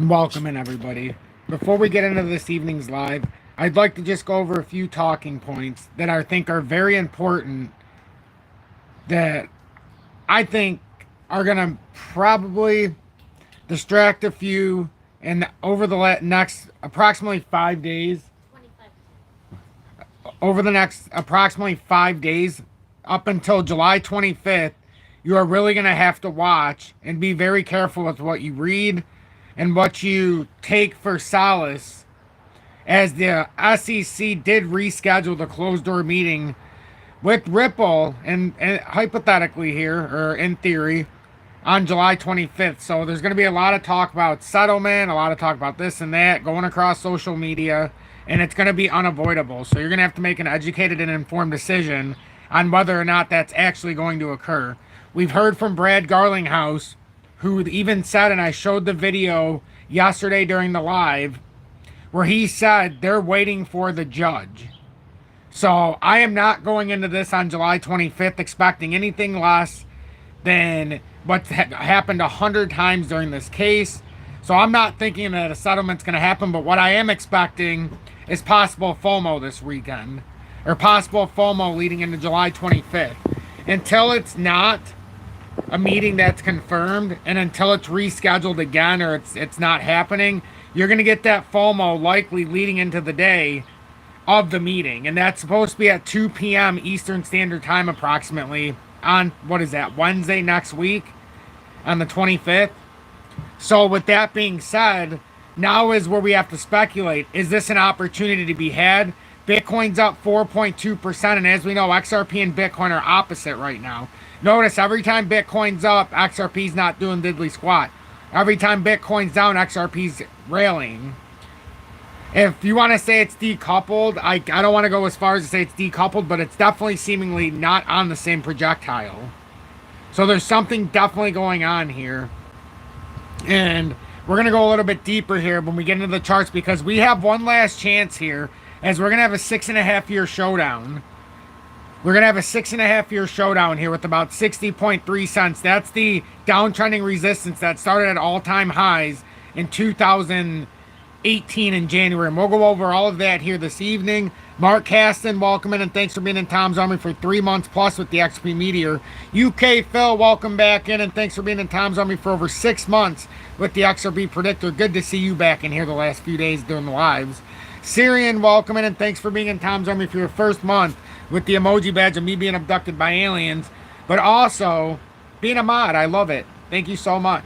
Welcome in, everybody. Before we get into this evening's live, I'd like to just go over a few talking points that I think are very important that I think are going to probably distract a few. And over the next approximately 5 days, over the next approximately 5 days, up until July 25th, you are really going to have to watch and be very careful with what you read and what you take for solace, as the SEC did reschedule the closed door meeting with Ripple, and hypothetically here, or in theory, on July 25th. So there's going to be a lot of talk about settlement, a lot of talk about this and that going across social media, and it's going to be unavoidable. So you're going to have to make an educated and informed decision on whether or not that's actually going to occur. We've heard from Brad Garlinghouse, who even said, and I showed the video yesterday during the live, where he said they're waiting for the judge. So I am not going into this on July 25th expecting anything less than what's happened 100 times during this case. So I'm not thinking that a settlement's going to happen, but what I am expecting is possible FOMO this weekend, or possible FOMO leading into July 25th. Until it's not a meeting that's confirmed, and until it's rescheduled again, or it's not happening, you're going to get that FOMO likely leading into the day of the meeting. And that's supposed to be at 2 p.m. Eastern Standard Time approximately on, what is that, Wednesday next week on the 25th. So with that being said, now is where we have to speculate. Is this an opportunity to be had? Bitcoin's up 4.2%, and as we know, XRP and Bitcoin are opposite right now. Notice every time Bitcoin's up, XRP's not doing diddly squat. Every time Bitcoin's down, XRP's railing. If you want to say it's decoupled, I don't want to go as far as to say it's decoupled, but it's definitely seemingly not on the same projectile. So there's something definitely going on here. And we're going to go a little bit deeper here when we get into the charts, because we have one last chance here, as we're going to have a 6.5-year showdown. We're going to have a 6.5-year showdown here with about 60.3 cents. That's the downtrending resistance that started at all-time highs in 2018 in January. And we'll go over all of that here this evening. Mark Caston, welcome in, and thanks for being in Tom's Army for 3 months plus with the XP Meteor. UK Phil, welcome back in, and thanks for being in Tom's Army for over 6 months with the XRB Predictor. Good to see you back in here the last few days during the lives. Syrian, welcome in, and thanks for being in Tom's Army for your first month with the emoji badge of me being abducted by aliens, but also being a mod. I love it. Thank you so much.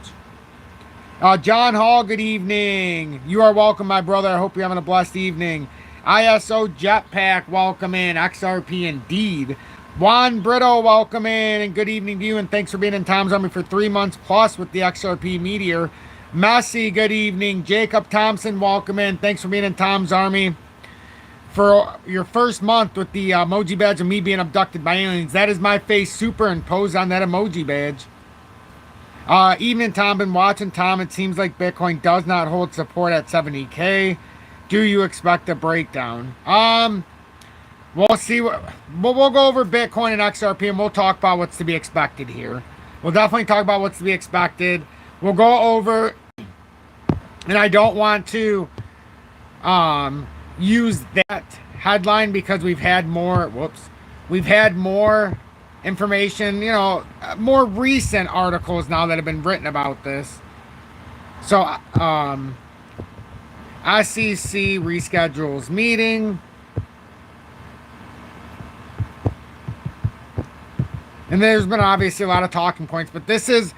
John Hall, good evening. You are welcome, my brother. I hope you're having a blessed evening. ISO Jetpack, welcome in. XRP indeed. Juan Brito, welcome in, and good evening to you, and thanks for being in Tom's Army for 3 months plus with the XRP Meteor. Messi, good evening. Jacob Thompson, welcome in. Thanks for being in Tom's Army for your first month with the emoji badge of me being abducted by aliens. That is my face superimposed on that emoji badge. Evening, Tom. Been watching, Tom. It seems like Bitcoin does not hold support at 70K. Do you expect a breakdown? We'll see. We'll go over Bitcoin and XRP, and we'll talk about what's to be expected here. We'll definitely talk about what's to be expected. We'll go over, and I don't want to use that headline because we've had more, we've had more information, more recent articles now that have been written about this. So, SEC reschedules meeting. And there's been obviously a lot of talking points, but this is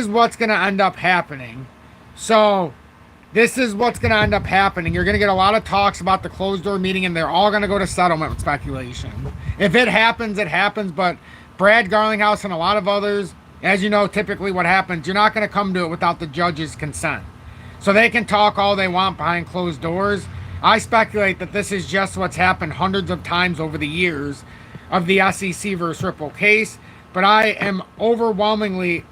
what's going to end up happening. So, this is what's going to end up happening. You're going to get a lot of talks about the closed door meeting, and they're all going to go to settlement speculation. If it happens, it happens. But Brad Garlinghouse and a lot of others, as you know, typically what happens, you're not going to come to it without the judge's consent. So they can talk all they want behind closed doors. I speculate that this is just what's happened hundreds of times over the years of the SEC versus Ripple case. But I am overwhelmingly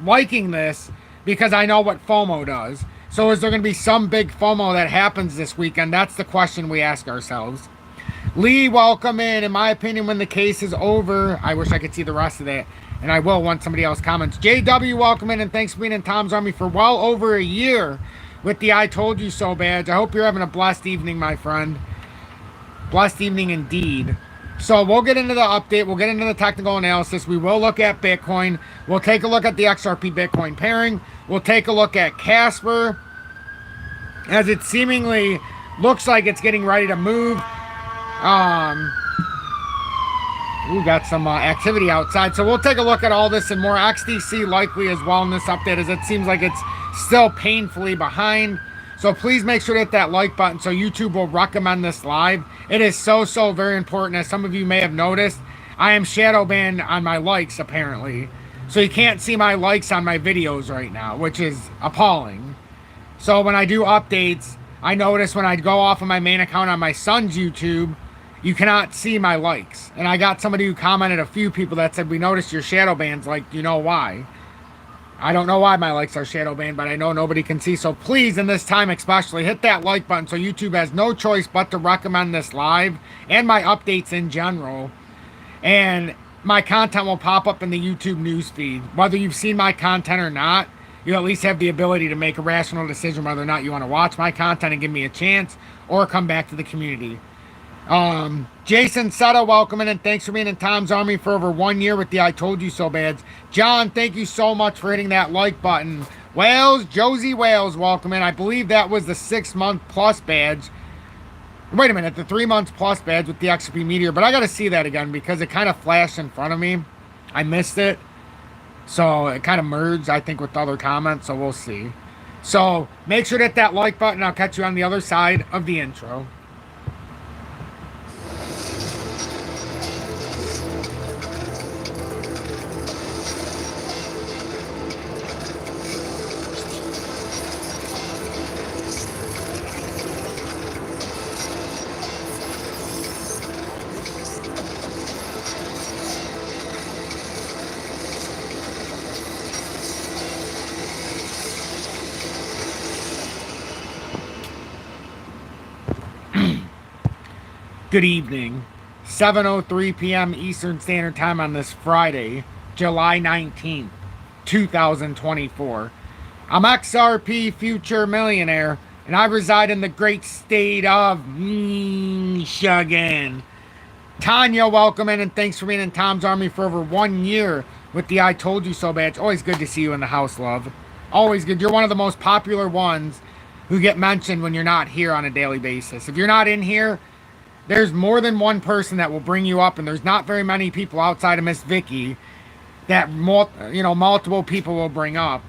liking this because I know what FOMO does. So is there going to be some big FOMO that happens this weekend? That's the question we ask ourselves. Lee, welcome in. In my opinion, when the case is over, I wish I could see the rest of that, and I will once somebody else comments. JW, welcome in, and thanks for being in Tom's Army for well over a year with the I told you so badge. I hope you're having a blessed evening, my friend. Blessed evening indeed. So we'll get into the update. We'll get into the technical analysis. We will look at Bitcoin. We'll take a look at the XRP Bitcoin pairing. We'll take a look at Casper, as it seemingly looks like it's getting ready to move. We got some activity outside. So we'll take a look at all this and more. XDC likely as well in this update, as it seems like it's still painfully behind. So please make sure to hit that like button so YouTube will recommend this live. It is so very important. As some of you may have noticed, I am shadow banned on my likes apparently. So you can't see my likes on my videos right now, which is appalling. So when I do updates, I notice when I go off of my main account on my son's YouTube, you cannot see my likes. And I got somebody who commented, a few people that said, we noticed your shadow bans, like, you know why? I don't know why my likes are shadow banned, but I know nobody can see. So please, in this time especially, hit that like button so YouTube has no choice but to recommend this live and my updates in general. And my content will pop up in the YouTube newsfeed. Whether you've seen my content or not, you at least have the ability to make a rational decision whether or not you want to watch my content and give me a chance or come back to the community. Jason Setta, welcome in, and thanks for being in Tom's Army for over 1 year with the I Told You So badge. John, thank you so much for hitting that like button. Wales, Josie Wales, welcome in. I believe that was the 6-month plus badge. Wait a minute, the 3 months plus badge with the XP Meteor, but I got to see that again because it kind of flashed in front of me. I missed it. So it kind of merged, I think, with other comments, so we'll see. So make sure to hit that like button. I'll catch you on the other side of the intro. Good evening, 7:03 p.m. Eastern Standard Time on this Friday, July 19th, 2024. I'm XRP Future Millionaire, and I reside in the great state of Michigan. Tanya, welcome in, and thanks for being in Tom's Army for over 1 year with the I Told You So badge. Always good to see you in the house, love. Always good. You're one of the most popular ones who get mentioned when you're not here on a daily basis. If you're not in here, there's more than one person that will bring you up, and there's not very many people outside of Miss Vicky that multiple people will bring up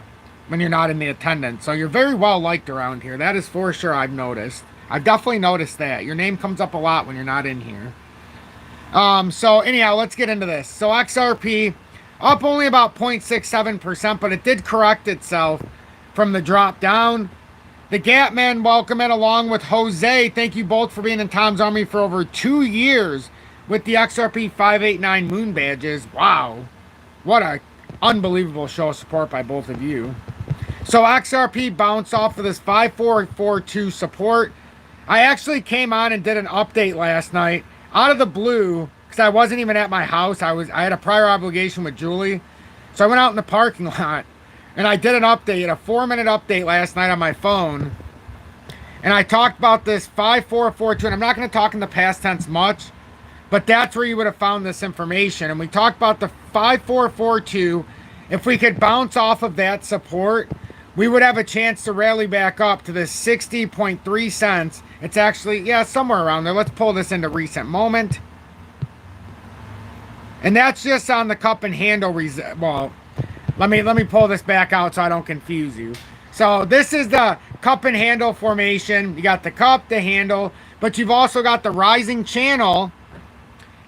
when you're not in the attendance. So you're very well liked around here. That is for sure. I've noticed. I've definitely noticed that your name comes up a lot when you're not in here. So anyhow, let's get into this. So XRP up only about 0.67%, but it did correct itself from the drop down. The Gatman, welcome in, along with Jose. Thank you both for being in Tom's Army for over 2 years with the XRP 589 Moon badges. Wow. What a unbelievable show of support by both of you. So XRP bounced off of this 5442 support. I actually came on and did an update last night out of the blue because I wasn't even at my house. I had a prior obligation with Julie. So I went out in the parking lot. And I did an update, a 4-minute update last night on my phone. And I talked about this 5442. And I'm not going to talk in the past tense much, but that's where you would have found this information. And we talked about the 5442. If we could bounce off of that support, we would have a chance to rally back up to the 60.3 cents. It's actually, yeah, somewhere around there. Let's pull this into recent moment. And that's just on the cup and handle. Well, let me pull this back out so I don't confuse you. So this is the cup and handle formation. You got the cup, the handle, but you've also got the rising channel.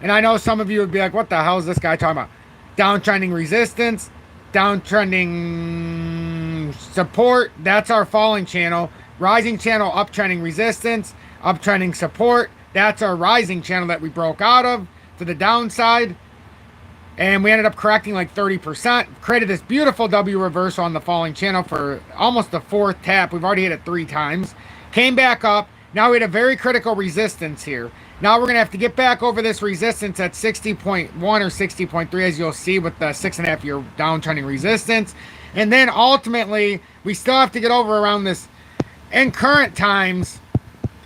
And I know some of you would be like, what the hell is this guy talking about? Downtrending resistance, downtrending support. That's our falling channel. Rising channel, uptrending resistance, uptrending support. That's our rising channel that we broke out of to the downside. And we ended up correcting like 30%. Created this beautiful W reversal on the falling channel for almost the 4th tap. We've already hit it 3 times. Came back up. Now we had a very critical resistance here. Now we're going to have to get back over this resistance at 60.1 or 60.3, as you'll see with the 6.5-year downtrending resistance. And then ultimately, we still have to get over around this in current times,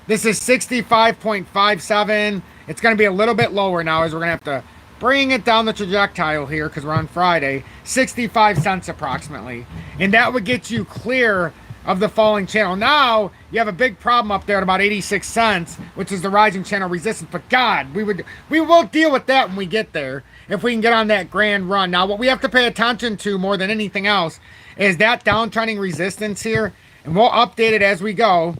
this is 65.57. It's going to be a little bit lower now as we're going to have to bring it down the trajectory here because we're on Friday. 65 cents approximately. And that would get you clear of the falling channel. Now, you have a big problem up there at about 86 cents, which is the rising channel resistance. But God, we will deal with that when we get there, if we can get on that grand run. Now, what we have to pay attention to more than anything else is that downtrending resistance here, and we'll update it as we go.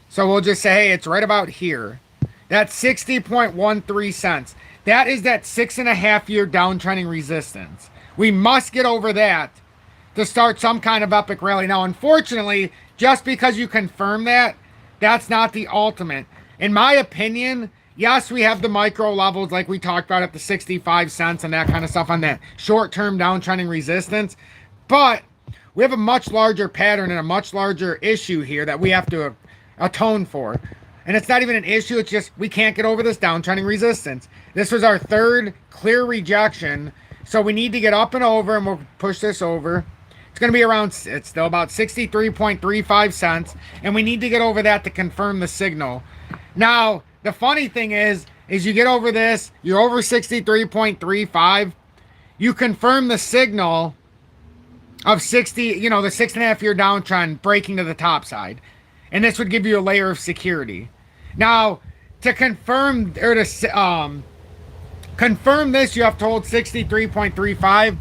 So we'll just say, hey, it's right about here. That's 60.13 cents. That is that 6.5-year downtrending resistance. We must get over that to start some kind of epic rally. Now, unfortunately, just because you confirm that, that's not the ultimate. In my opinion, yes, we have the micro levels like we talked about at the 65 cents and that kind of stuff on that short-term downtrending resistance. But we have a much larger pattern and a much larger issue here that we have to atone for. And it's not even an issue, it's just we can't get over this downtrending resistance. This was our third clear rejection, so we need to get up and over, and we'll push this over. It's going to be around, it's still about 63.35 cents, and we need to get over that to confirm the signal. Now, the funny thing is you get over this, you're over 63.35, you confirm the signal of 60, you know, the 6.5-year downtrend breaking to the top side. And this would give you a layer of security. Now, to confirm or to confirm this, you have to hold 63.35.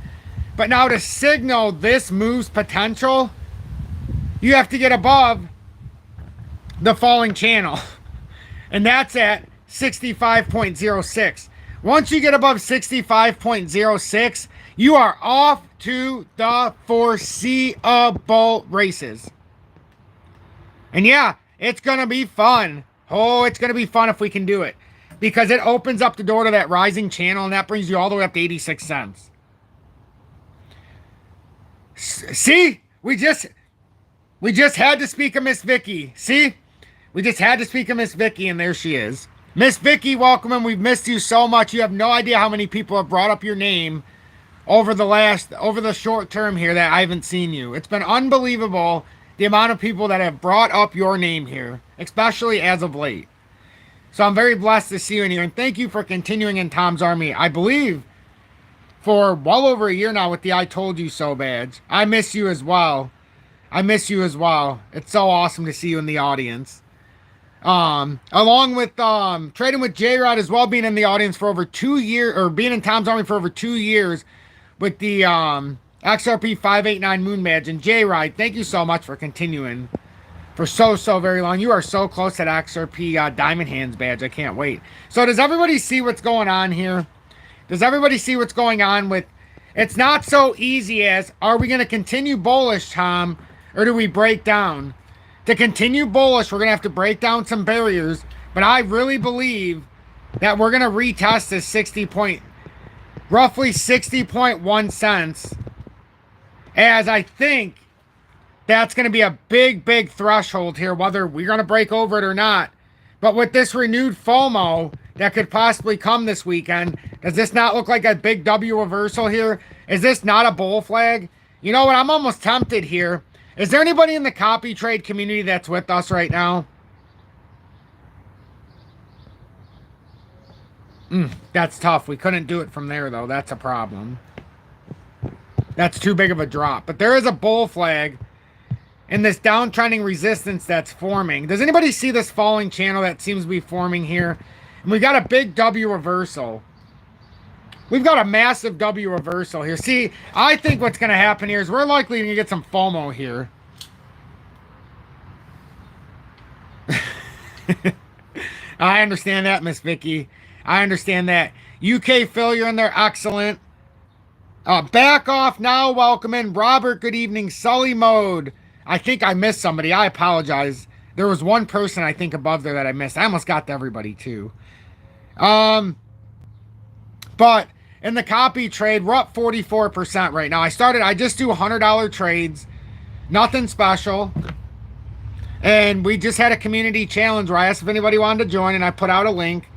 But now to signal this move's potential, you have to get above the falling channel. And that's at 65.06. Once you get above 65.06, you are off to the foreseeable races. And yeah, it's going to be fun. Oh, it's going to be fun if we can do it. Because it opens up the door to that rising channel, and that brings you all the way up to 86 cents. See? We just had to speak of Miss Vicky. See? We just had to speak of Miss Vicky, and there she is. Miss Vicky, welcome, and we've missed you so much. You have no idea how many people have brought up your name over the short term here that I haven't seen you. It's been unbelievable. The amount of people that have brought up your name here, especially as of late. So I'm very blessed to see you in here. And thank you for continuing in Tom's Army. I believe for well over a year now with the I Told You So badge. I miss you as well. I miss you as well. It's so awesome to see you in the audience. Along with trading with J-Rod as well, being in the audience for over 2 years, or being in Tom's Army for over 2 years with the XRP 589 Moon Badge. And J-Ride, thank you so much for continuing for so very long. You are so close to that XRP Diamond Hands Badge. I can't wait. So does everybody see what's going on here? Does everybody see what's going on with... It's not so easy as, are we going to continue bullish, Tom, or do we break down? To continue bullish, we're going to have to break down some barriers. But I really believe that we're going to retest this roughly 60.1 cents. As I think that's going to be a big threshold here, whether we're going to break over it or not. But with this renewed FOMO that could possibly come this weekend, does this not look like a big W reversal here? Is this not a bull flag? You know what? I'm almost tempted here. Is there anybody in the copy trade community that's with us right now? That's tough. We couldn't do it from there, though. That's a problem. That's too big of a drop. But there is a bull flag in this downtrending resistance that's forming. Does anybody see this falling channel that seems to be forming here? And we've got a big W reversal. We've got a massive W reversal here. See, I think what's going to happen here is we're likely going to get some FOMO here. I understand that, Miss Vicky. I understand that. UK Phil, you're in there. Excellent. Back off now. Welcome in. Robert, good evening. Sully Mode. I think I missed somebody. I apologize. There was one person I think above there that I missed. I almost got to everybody too. But in the copy trade, we're up 44% right now. I just do $100 trades. Nothing special. And we just had a community challenge where I asked if anybody wanted to join, and I put out a link.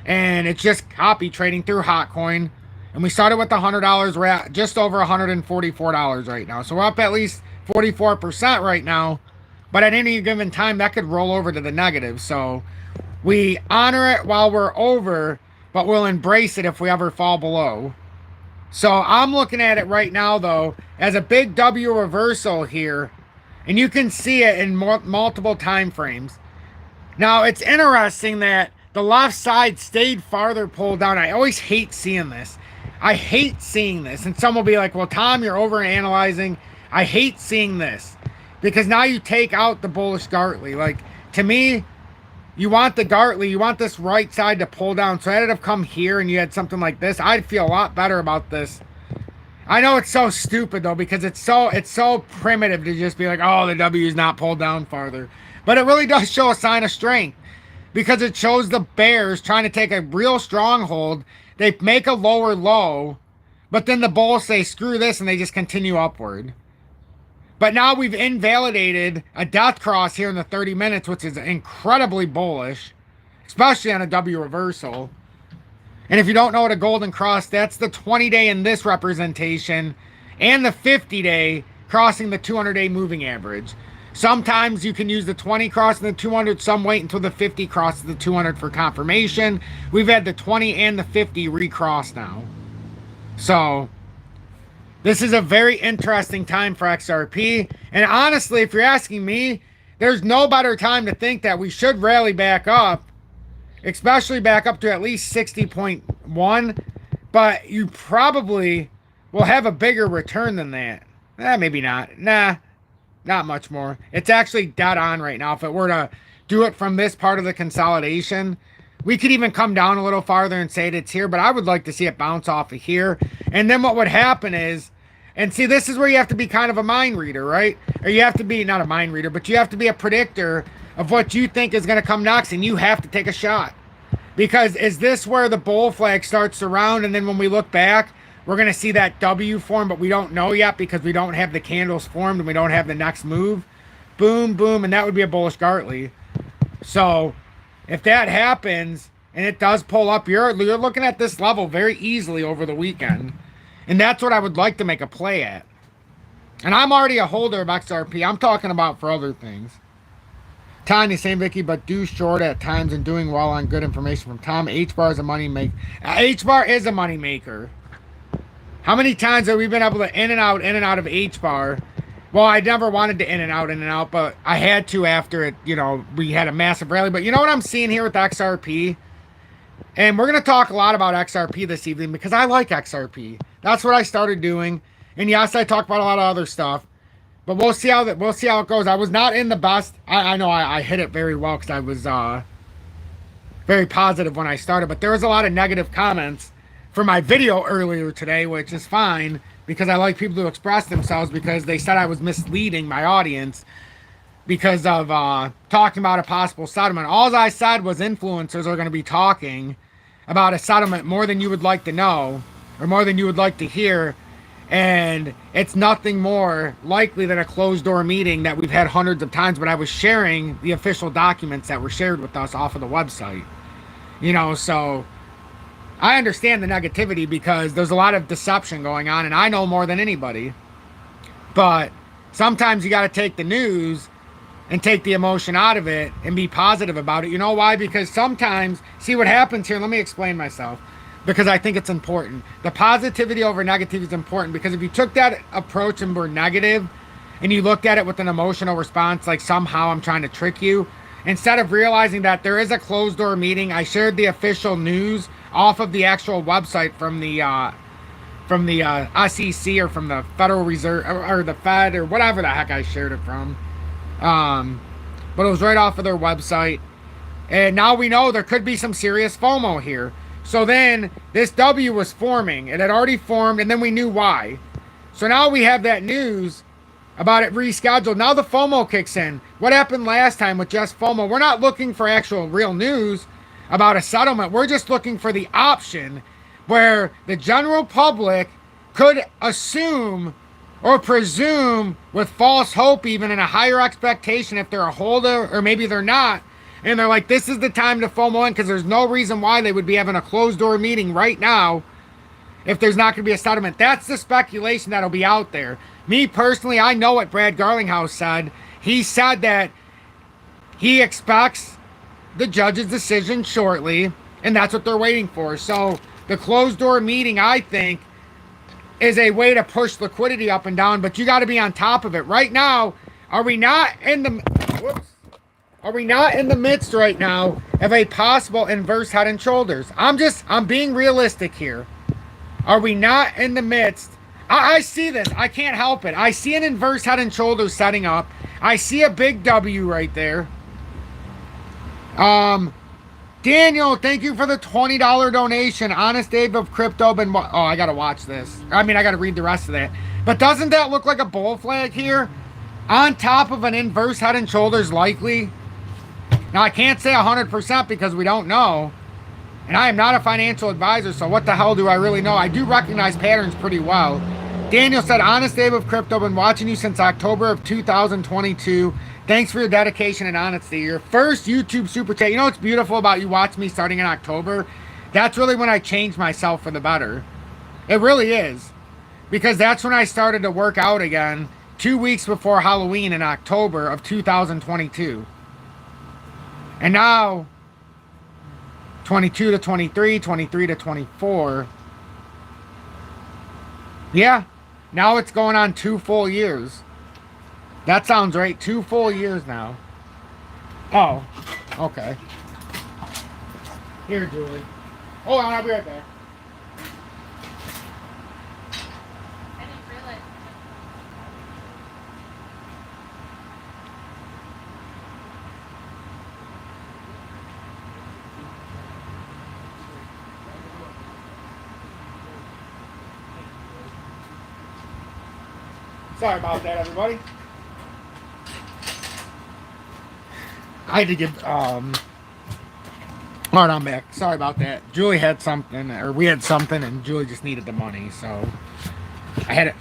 And it's just copy trading through HOTCOIN. And we started with $100. We're at just over $144 right now. So we're up at least 44% right now but at any given time, that could roll over to the negative. So we honor it while we're over, but we'll embrace it if we ever fall below. So I'm looking at it right now, though, as a big W reversal here, and you can see it in multiple time frames. Now, it's interesting that the left side stayed farther pulled down. I always hate seeing this. I hate seeing this. And some will be like, well, Tom, you're overanalyzing. I hate seeing this because now you take out the bullish Gartley. Like, to me, you want the Gartley, you want this right side to pull down. So had it have come here and you had something like this, I'd feel a lot better about this. I know it's so stupid, though, because it's so primitive to just be like, oh, the W is not pulled down farther. But it really does show a sign of strength because it shows the bears trying to take a real stronghold. They make a lower low, but then the bulls say, screw this, and they just continue upward. But now we've invalidated a death cross here in the 30 minutes, which is incredibly bullish, especially on a W reversal. And if you don't know what a golden cross, that's the 20-day in this representation and the 50-day crossing the 200-day moving average. Sometimes you can use the 20 crossing the 200. Some wait until the 50 crosses the 200 for confirmation. We've had the 20 and the 50 recross now. So this is a very interesting time for XRP. And honestly, if you're asking me, there's no better time to think that we should rally back up, especially back up to at least 60.1. But you probably will have a bigger return than that. Maybe not. Nah. Not much more. It's actually dead on right now. If it were to do it from this part of the consolidation, we could even come down a little farther and say it's here, but I would like to see it bounce off of here. And then what would happen is, and see, this is where you have to be kind of a mind reader, right? Or you have to be, not a mind reader, but you have to be a predictor of what you think is going to come next, and you have to take a shot. Because is this where the bull flag starts to round, and then when we look back, we're going to see that W form, but we don't know yet because we don't have the candles formed and we don't have the next move. Boom, boom, and that would be a bullish Gartley. So if that happens and it does pull up, you're looking at this level very easily over the weekend. And that's what I would like to make a play at. And I'm already a holder of XRP. I'm talking about for other things. Tanya, same Vicky, but do short at times and doing well on good information from Tom. H-bar is a money maker. H-bar is a money maker. How many times have we been able to in and out of H-bar? Well, I never wanted to in and out, but I had to after it, we had a massive rally. But you know what I'm seeing here with XRP? And we're going to talk a lot about XRP this evening because I like XRP. That's what I started doing. And yes, I talk about a lot of other stuff. But we'll see how it goes. I was not in the best. I know I hit it very well because I was very positive when I started. But there was a lot of negative comments for my video earlier today, which is fine because I like people to express themselves because they said I was misleading my audience because of talking about a possible settlement. All I said was influencers are going to be talking about a settlement more than you would like to know or more than you would like to hear, and it's nothing more likely than a closed door meeting that we've had hundreds of times, but I was sharing the official documents that were shared with us off of the website. So I understand the negativity because there's a lot of deception going on, and I know more than anybody. But sometimes you got to take the news and take the emotion out of it and be positive about it. You know why? Because sometimes, see what happens here, let me explain myself, because I think it's important. The positivity over negativity is important because if you took that approach and were negative and you looked at it with an emotional response, like somehow I'm trying to trick you, instead of realizing that there is a closed door meeting, I shared the official news off of the actual website from the SEC or from the Federal Reserve or the Fed or whatever the heck I shared it from. But it was right off of their website. And now we know there could be some serious FOMO here. So then this W was forming. It had already formed, and then we knew why. So now we have that news about it rescheduled. Now the FOMO kicks in. What happened last time with just FOMO? We're not looking for actual real news about a settlement. We're just looking for the option where the general public could assume or presume with false hope, even in a higher expectation, if they're a holder or maybe they're not, and they're like, this is the time to FOMO in because there's no reason why they would be having a closed door meeting right now if there's not going to be a settlement. That's the speculation that'll be out there. Me personally, I know what Brad Garlinghouse said. he said that he expects the judge's decision shortly, and that's what they're waiting for. So the closed door meeting, I think, is a way to push liquidity up and down, but you got to be on top of it. Right now, are we not in the midst right now of a possible inverse head and shoulders? I'm being realistic here. Are we not in the midst? I see this. I can't help it. I see an inverse head and shoulders setting up. I see a big W right there. Daniel, thank you for the $20 donation. Honest Dave of Crypto been... Oh, I gotta watch this. I mean, I gotta read the rest of that. But doesn't that look like a bull flag here? On top of an inverse head and shoulders likely. Now, I can't say 100% because we don't know. And I am not a financial advisor, so what the hell do I really know? I do recognize patterns pretty well. Daniel said, Honest Dave of Crypto, been watching you since October of 2022. Thanks for your dedication and honesty. Your first YouTube super chat. You know what's beautiful about you watching me starting in October? That's really when I changed myself for the better. It really is. Because that's when I started to work out again 2 weeks before Halloween in October of 2022. And now, 22 to 23, 23 to 24. Yeah, now it's going on 2 full years. That sounds right. 2 full years now. Oh, okay. Here, Julie. Hold on, I'll be right back. I didn't realize. Sorry about that, everybody. I had to give, alright, I'm back. Sorry about that. Julie had something, or we had something, and Julie just needed the money, so I had it.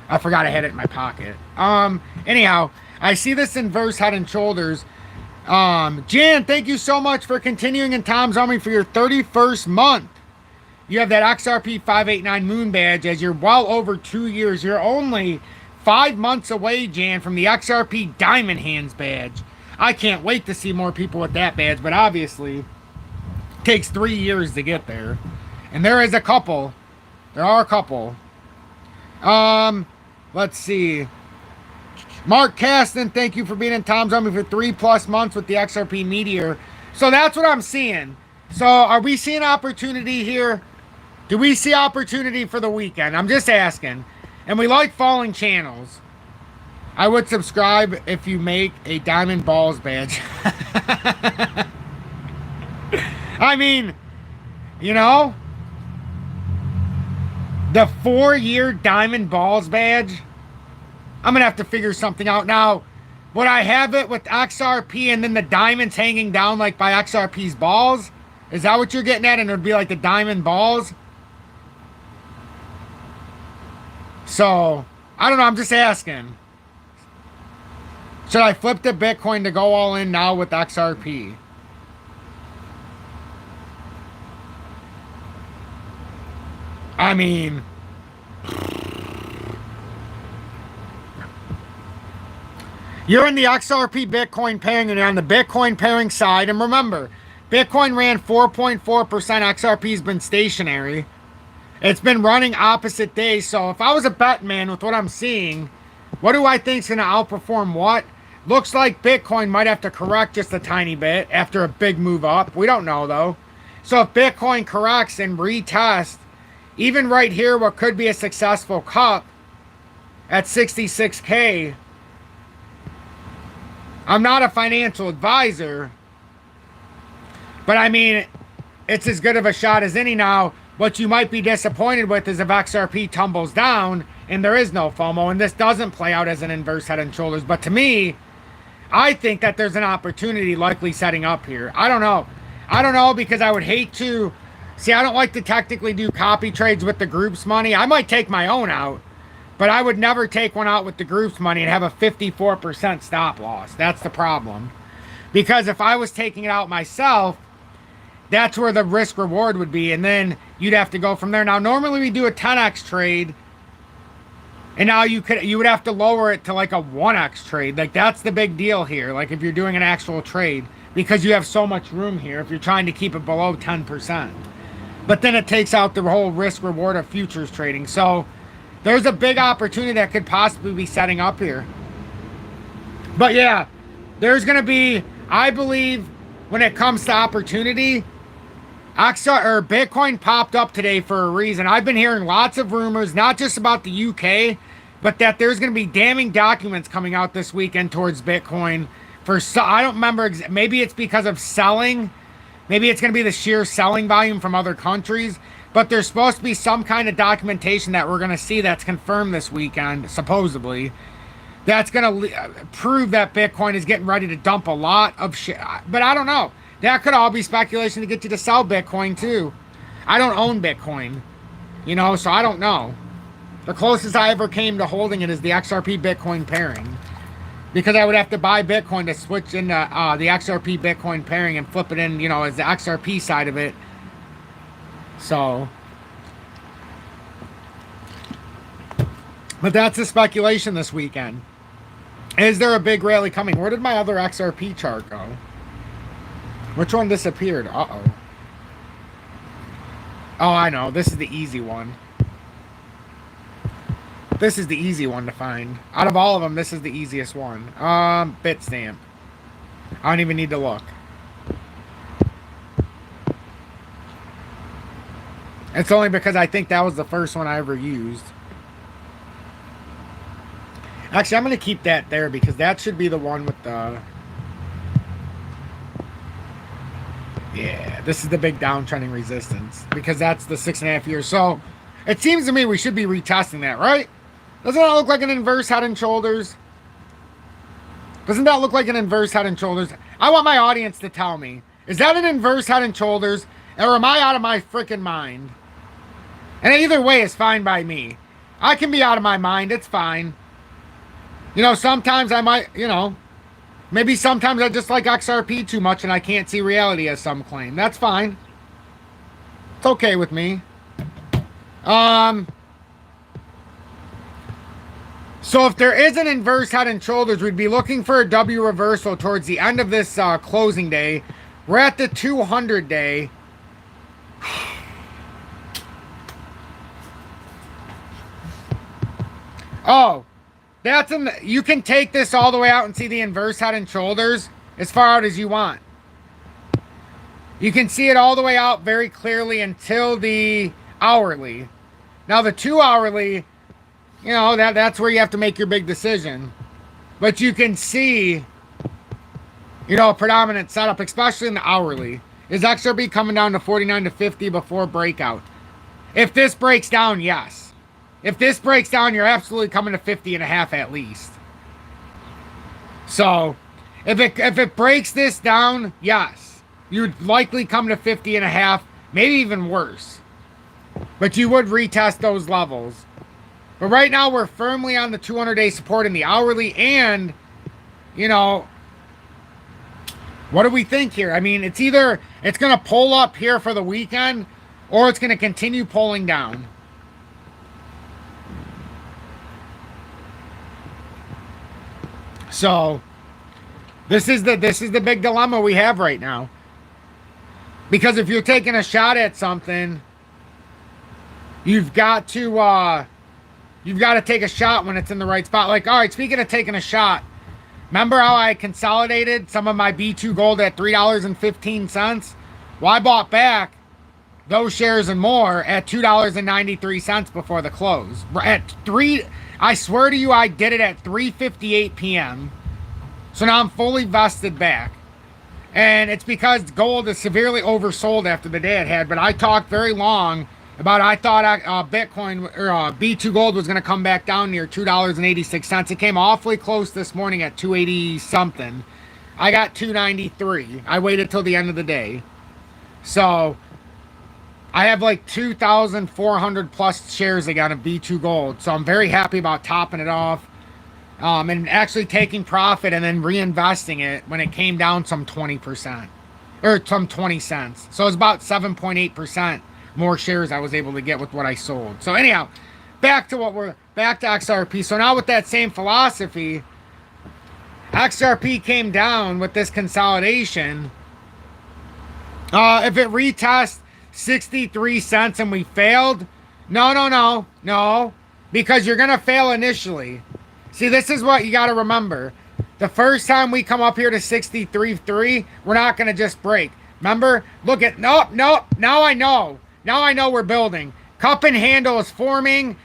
I forgot I had it in my pocket. Anyhow, I see this inverse head and shoulders. Jan, thank you so much for continuing in Tom's Army for your 31st month. You have that XRP 589 Moon badge as you're well over 2 years. You're only 5 months away, Jan, from the XRP Diamond Hands badge. I can't wait to see more people with that badge, but obviously it takes 3 years to get there. And there is a couple. There are a couple. Let's see. Mark Caston, thank you for being in Tom's Army for 3+ months with the XRP Meteor. So that's what I'm seeing. So are we seeing opportunity here? Do we see opportunity for the weekend? I'm just asking. And we like falling channels. I would subscribe if you make a Diamond Balls badge. I mean, you know, the 4-year Diamond Balls badge, I'm going to have to figure something out. Now, would I have it with XRP and then the diamonds hanging down like by XRP's balls? Is that what you're getting at? And it would be like the diamond balls? So, I don't know. I'm just asking. Should I flip the Bitcoin to go all in now with XRP? I mean, you're in the XRP Bitcoin pairing and you're on the Bitcoin pairing side. And remember, Bitcoin ran 4.4%. XRP's been stationary. It's been running opposite days. So if I was a bet man with what I'm seeing, what do I think is going to outperform what? Looks like Bitcoin might have to correct just a tiny bit after a big move up. We don't know, though. So if Bitcoin corrects and retests, even right here, what could be a successful cup at 66K, I'm not a financial advisor, but I mean, it's as good of a shot as any. Now, what you might be disappointed with is if XRP tumbles down and there is no FOMO, and this doesn't play out as an inverse head and shoulders. But to me, I think that there's an opportunity likely setting up here. I don't know. I don't know, because I would hate to... See, I don't like to technically do copy trades with the group's money. I might take my own out, but I would never take one out with the group's money and have a 54% stop loss. That's the problem. Because if I was taking it out myself, that's where the risk reward would be, and then you'd have to go from there. Now, normally we do a 10x trade And now you would have to lower it to like a 1x trade. Like that's the big deal here. Like if you're doing an actual trade, because you have so much room here if you're trying to keep it below 10%. But then it takes out the whole risk reward of futures trading. So there's a big opportunity that could possibly be setting up here. But yeah, there's going to be, I believe, when it comes to opportunity, Bitcoin popped up today for a reason. I've been hearing lots of rumors, not just about the UK, but that there's going to be damning documents coming out this weekend towards Bitcoin. I don't remember, maybe it's because of selling. Maybe it's going to be the sheer selling volume from other countries. But there's supposed to be some kind of documentation that we're going to see that's confirmed this weekend, supposedly. That's going to prove that Bitcoin is getting ready to dump a lot of shit. But I don't know. That could all be speculation to get you to sell Bitcoin too. I don't own Bitcoin, you know, so I don't know. The closest I ever came to holding it is the XRP Bitcoin pairing. Because I would have to buy Bitcoin to switch into the XRP Bitcoin pairing and flip it in, you know, as the XRP side of it. So. But that's the speculation this weekend. Is there a big rally coming? Where did my other XRP chart go? Which one disappeared? Uh-oh. Oh, I know. This is the easy one. This is the easy one to find. Out of all of them, this is the easiest one. Bitstamp. I don't even need to look. It's only because I think that was the first one I ever used. Actually, I'm going to keep that there because that should be the one with the... Yeah, this is the big downtrending resistance because that's the 6.5 years. So it seems to me we should be retesting that, right? Doesn't that look like an inverse head and shoulders? Doesn't that look like an inverse head and shoulders? I want my audience to tell me. Is that an inverse head and shoulders? Or am I out of my freaking mind? And either way is fine by me. I can be out of my mind. It's fine. You know, sometimes I might, you know, maybe sometimes I just like XRP too much and I can't see reality as some claim. That's fine. It's okay with me. So if there is an inverse head and shoulders, we'd be looking for a W reversal towards the end of this closing day. We're at the 200 day. Oh, that's you can take this all the way out and see the inverse head and shoulders as far out as you want. You can see it all the way out very clearly until the hourly. Now the 2 hourly, you know, that's where you have to make your big decision. But you can see, you know, a predominant setup, especially in the hourly. Is XRP coming down to 49 to 50 before breakout? If this breaks down, yes. If this breaks down, you're absolutely coming to 50.5 at least. So, if it breaks this down, yes. You'd likely come to 50.5, maybe even worse. But you would retest those levels. But right now, we're firmly on the 200-day support in the hourly. And, you know, what do we think here? I mean, it's either it's going to pull up here for the weekend, or it's going to continue pulling down. So, this is the big dilemma we have right now. Because if you're taking a shot at something, you've got to take a shot when it's in the right spot. Like, all right, speaking of taking a shot, remember how I consolidated some of my B2 gold at $3.15? Well, I bought back those shares and more at $2.93 before the close. I swear to you, I did it at 3:58 p.m. So now I'm fully vested back. And it's because gold is severely oversold after the day it had. But I talked very long about I thought Bitcoin or B2 gold was going to come back down near $2.86. It came awfully close this morning at 280 something. I got 293. I waited till the end of the day. So I have like 2,400 plus shares again of B2 gold. So I'm very happy about topping it off. And actually taking profit and then reinvesting it when it came down some 20%. Or some 20 cents. So it's about 7.8% more shares I was able to get with what I sold. So anyhow, back to what back to XRP. So now with that same philosophy, XRP came down with this consolidation. If it retests 63 cents and we failed, no, because you're going to fail initially. See, this is what you got to remember. The first time we come up here to 63.3, we're not going to just break. Remember? Look at, nope. Now I know we're building. Cup and handle is forming.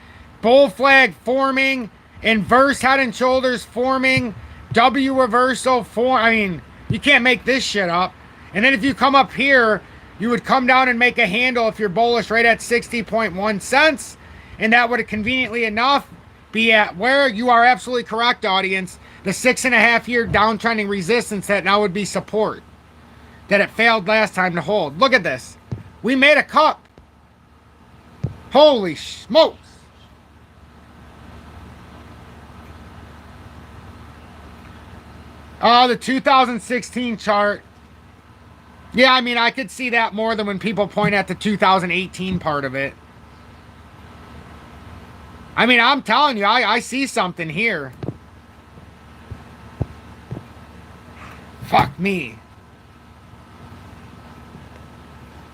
Bull flag forming. Inverse head and shoulders forming. W reversal form. I mean, you can't make this shit up. And then if you come up here, you would come down and make a handle if you're bullish right at 60.1 cents. And that would conveniently enough be at where you are absolutely correct, audience. The 6.5-year downtrending resistance that now would be support. That it failed last time to hold. Look at this. We made a cup. Holy smokes. The 2016 chart. Yeah, I mean, I could see that more than when people point at the 2018 part of it. I mean, I'm telling you, I see something here. Fuck me.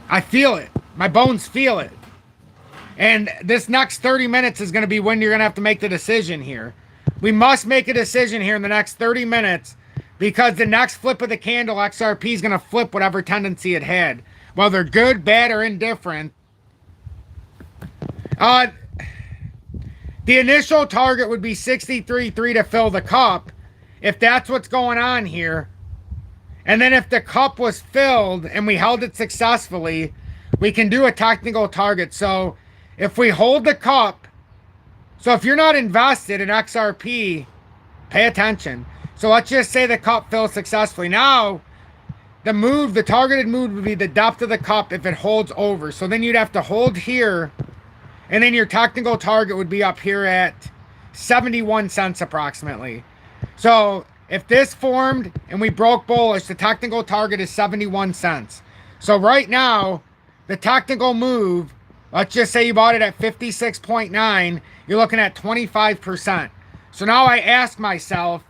I feel it. My bones feel it. And this next 30 minutes is going to be when you're going to have to make the decision here. We must make a decision here in the next 30 minutes because the next flip of the candle, XRP is going to flip whatever tendency it had. Whether good, bad, or indifferent. The initial target would be 63.3 to fill the cup. If that's what's going on here. And then if the cup was filled and we held it successfully, we can do a technical target. So if we hold the cup, so if you're not invested in XRP, pay attention. So let's just say the cup fills successfully. Now, the targeted move would be the depth of the cup if it holds over. So then you'd have to hold here, and then your technical target would be up here at 71 cents approximately. So if this formed and we broke bullish, the technical target is 71 cents. So right now, the technical move, let's just say you bought it at 56.9, you're looking at 25%. So now I ask myself,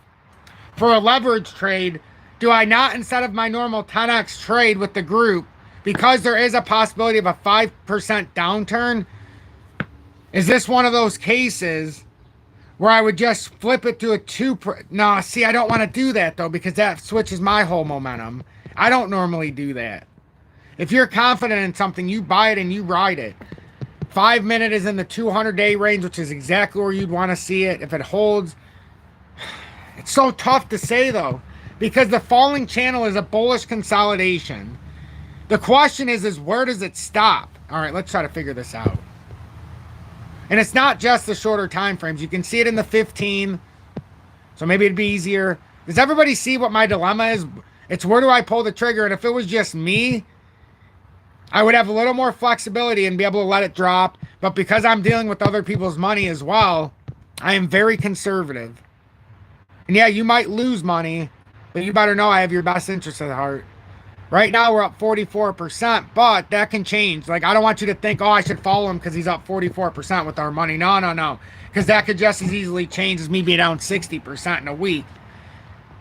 for a leverage trade, do I not, instead of my normal 10x trade with the group, because there is a possibility of a 5% downturn, is this one of those cases where I would just flip it to a 2? No, see, I don't want to do that, though, because that switches my whole momentum. I don't normally do that. If you're confident in something, you buy it and you ride it. 5 minute is in the 200-day range, which is exactly where you'd want to see it. If it holds, it's so tough to say, though, because the falling channel is a bullish consolidation. The question is where does it stop? All right, let's try to figure this out. And it's not just the shorter time frames. You can see it in the 15. So maybe it'd be easier. Does everybody see what my dilemma is? It's where do I pull the trigger? And if it was just me, I would have a little more flexibility and be able to let it drop. But because I'm dealing with other people's money as well, I am very conservative. And yeah, you might lose money, but you better know I have your best interest at heart. Right now, we're up 44%, but that can change. Like, I don't want you to think, oh, I should follow him because he's up 44% with our money. No. Because that could just as easily change as me being down 60% in a week.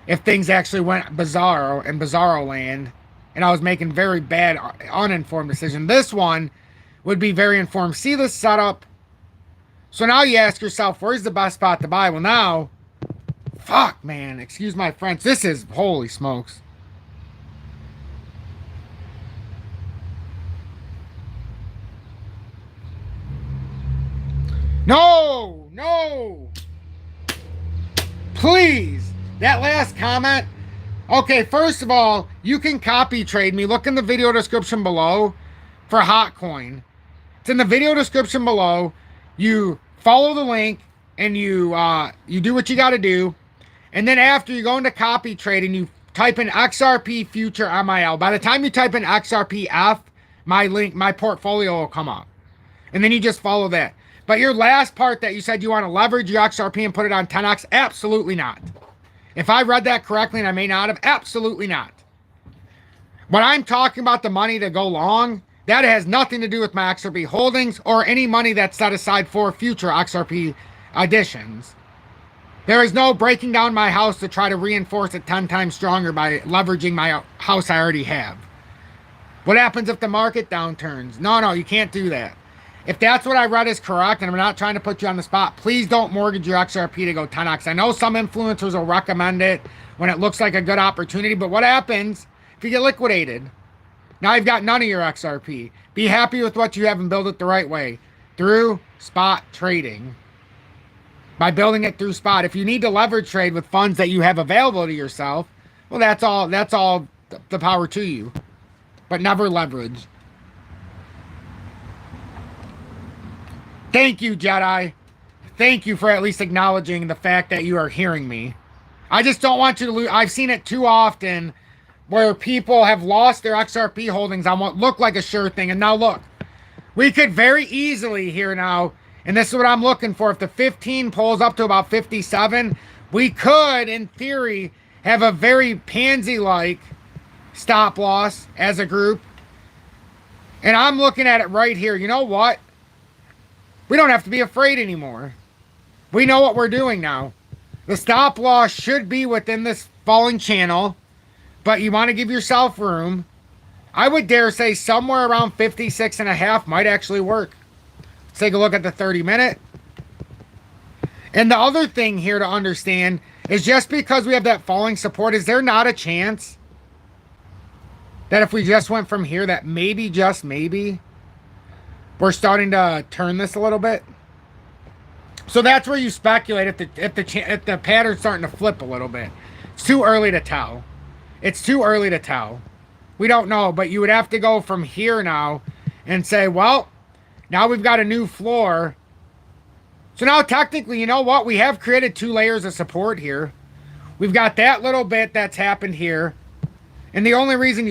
If things actually went bizarro land, and I was making very bad, uninformed decisions. This one would be very informed. See this setup? So now you ask yourself, where's the best spot to buy? Well, now, fuck, man. Excuse my French. This is, holy smokes. No. Please. That last comment. Okay, first of all, you can copy trade me. Look in the video description below for HOTCOIN. It's in the video description below. You follow the link and you do what you got to do. And then after you go into copy trade and you type in XRP future MIL. By the time you type in XRPF, my portfolio will come up. And then you just follow that. But your last part that you said you want to leverage your XRP and put it on 10x, absolutely not. If I read that correctly, and I may not have, absolutely not. When I'm talking about the money to go long, that has nothing to do with my XRP holdings or any money that's set aside for future XRP additions. There is no breaking down my house to try to reinforce it 10 times stronger by leveraging my house I already have. What happens if the market downturns? No, you can't do that. If that's what I read is correct, and I'm not trying to put you on the spot, please don't mortgage your XRP to go 10x. I know some influencers will recommend it when it looks like a good opportunity, but what happens if you get liquidated? Now you've got none of your XRP. Be happy with what you have and build it the right way. Through spot trading. By building it through spot. If you need to leverage trade with funds that you have available to yourself, well, that's all the power to you. But never leverage. Thank you, Jedi. Thank you for at least acknowledging the fact that you are hearing me. I just don't want you to lose. I've seen it too often where people have lost their XRP holdings on what looked like a sure thing. And now look, we could very easily here now, and this is what I'm looking for. If the 15 pulls up to about 57, we could, in theory, have a very pansy-like stop loss as a group. And I'm looking at it right here. You know what? We don't have to be afraid anymore. We know what we're doing now. The stop loss should be within this falling channel, but you want to give yourself room. I would dare say somewhere around 56.5 might actually work. Let's take a look at the 30-minute. And the other thing here to understand is just because we have that falling support, is there not a chance that if we just went from here that maybe, just maybe, we're starting to turn this a little bit? So that's where you speculate if the pattern's starting to flip a little bit. It's too early to tell. It's too early to tell. We don't know, but you would have to go from here now and say, well, now we've got a new floor. So now technically, you know what? We have created 2 layers of support here. We've got that little bit that's happened here. And the only reason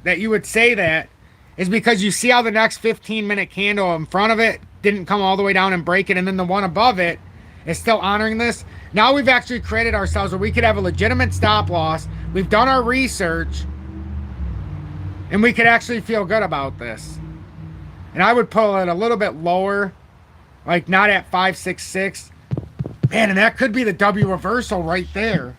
that you would say that is because you see how the next 15-minute candle in front of it didn't come all the way down and break it, and then the one above it is still honoring this. Now we've actually created ourselves where we could have a legitimate stop loss. We've done our research, and we could actually feel good about this. And I would pull it a little bit lower, like not at 566. Man, and that could be the W reversal right there.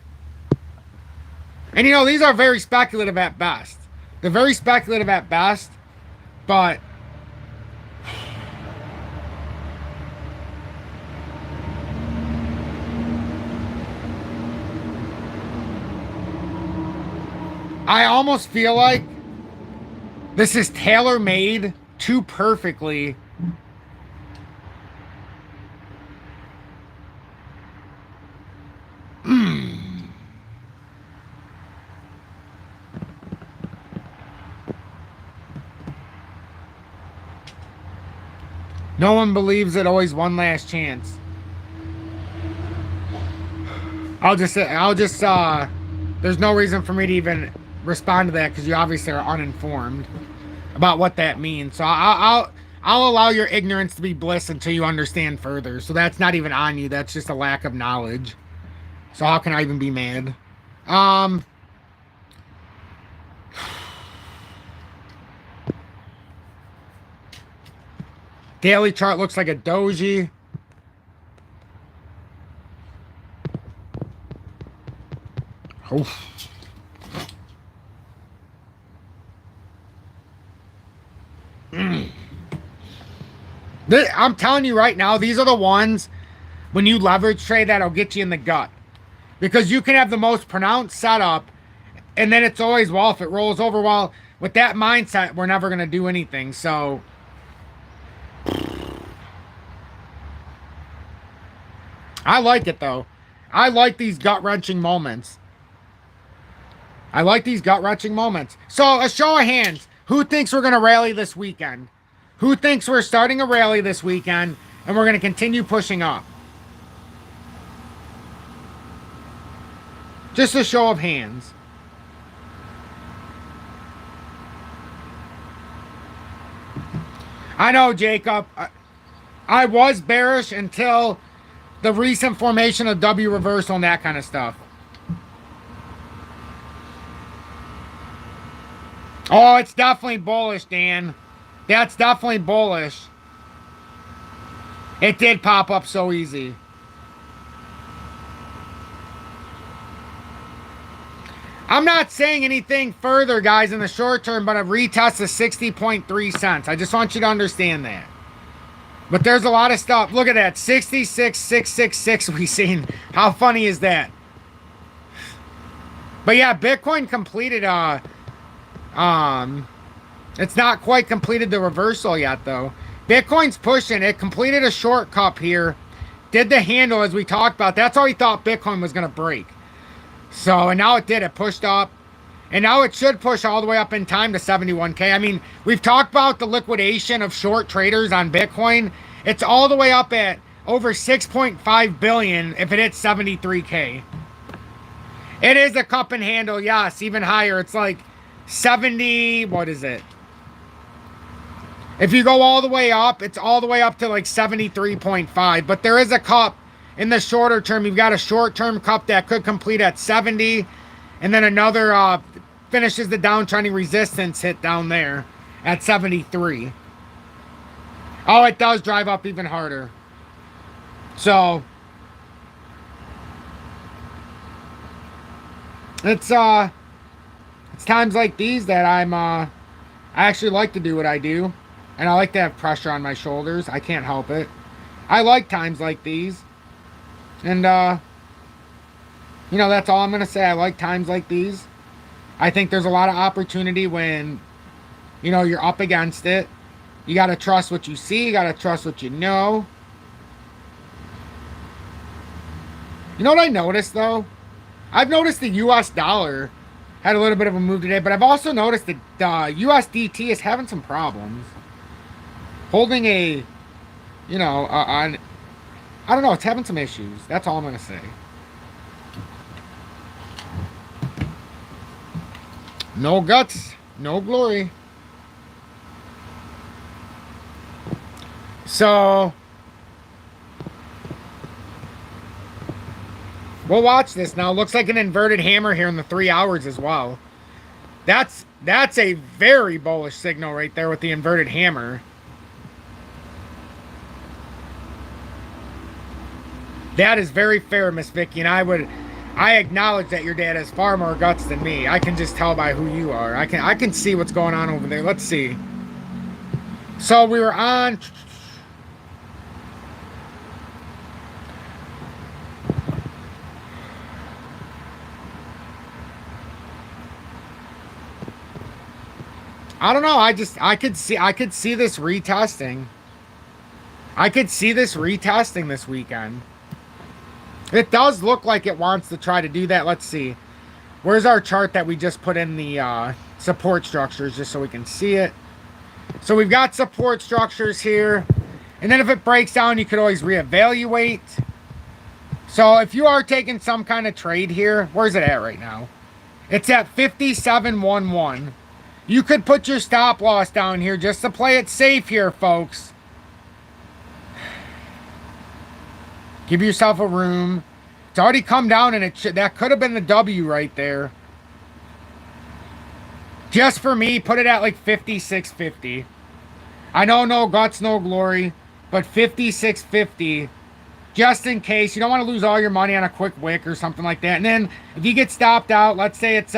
And you know, these are very speculative at best. They're very speculative at best, but I almost feel like this is tailor-made too perfectly. No one believes it, always one last chance. There's no reason for me to even respond to that because you obviously are uninformed about what that means. So I'll allow your ignorance to be bliss until you understand further. So that's not even on you. That's just a lack of knowledge. So how can I even be mad? Daily chart looks like a doji. Oh. I'm telling you right now, these are the ones when you leverage trade that'll get you in the gut. Because you can have the most pronounced setup, and then it's always, well, if it rolls over, well, with that mindset, we're never going to do anything. So I like it, though. I like these gut-wrenching moments. I like these gut-wrenching moments. So a show of hands. Who thinks we're going to rally this weekend? Who thinks we're starting a rally this weekend and we're going to continue pushing up? Just a show of hands. I know, Jacob. I was bearish until the recent formation of W reversal and that kind of stuff. Oh, it's definitely bullish, Dan. That's definitely bullish. It did pop up so easy. I'm not saying anything further, guys, in the short term, but a retest is 60.3 cents. I just want you to understand that. But there's a lot of stuff. Look at that. 66,666 we seen. How funny is that? But yeah, Bitcoin completed it's not quite completed the reversal yet though. Bitcoin's pushing. It completed a short cup here. Did the handle as we talked about. That's how we thought Bitcoin was going to break. So, and now it did. It pushed up. And now it should push all the way up in time to 71K. I mean, we've talked about the liquidation of short traders on Bitcoin. It's all the way up at over 6.5 billion if it hits 73K. It is a cup and handle, yes, even higher. It's like 70, what is it? If you go all the way up, it's all the way up to like 73.5. But there is a cup in the shorter term. You've got a short-term cup that could complete at 70. And then another finishes the downtrending resistance hit down there at 73. Oh, it does drive up even harder. So it's times like these that I actually like to do what I do, and I like to have pressure on my shoulders. I can't help it. I like times like these, and you know, that's all I'm gonna say. I like times like these. I think there's a lot of opportunity when, you know, you're up against it. You got to trust what you see. You got to trust what you know. You know what I noticed, though? I've noticed the U.S. dollar had a little bit of a move today, but I've also noticed that USDT is having some problems. Holding a, you know, I don't know, it's having some issues. That's all I'm going to say. No guts, no glory. So we'll watch this now. Looks like an inverted hammer here in the 3 hours as well. That's a very bullish signal right there with the inverted hammer. That is very fair, Miss Vicky, and I acknowledge that your dad has far more guts than me. I can just tell by who you are. I can see what's going on over there. Let's see. So we were on. I don't know. I could see this retesting. I could see this retesting this weekend. It does look like it wants to try to do that. Let's see. Where's our chart that we just put in the support structures just so we can see it? So we've got support structures here. And then if it breaks down, you could always reevaluate. So if you are taking some kind of trade here, where's it at right now? It's at 57.11. You could put your stop loss down here just to play it safe here, folks. Give yourself a room. It's already come down, and that could have been the W right there. Just for me, put it at like 56.50. I know no guts, no glory, but 56.50. Just in case. You don't want to lose all your money on a quick wick or something like that. And then if you get stopped out, let's say it's...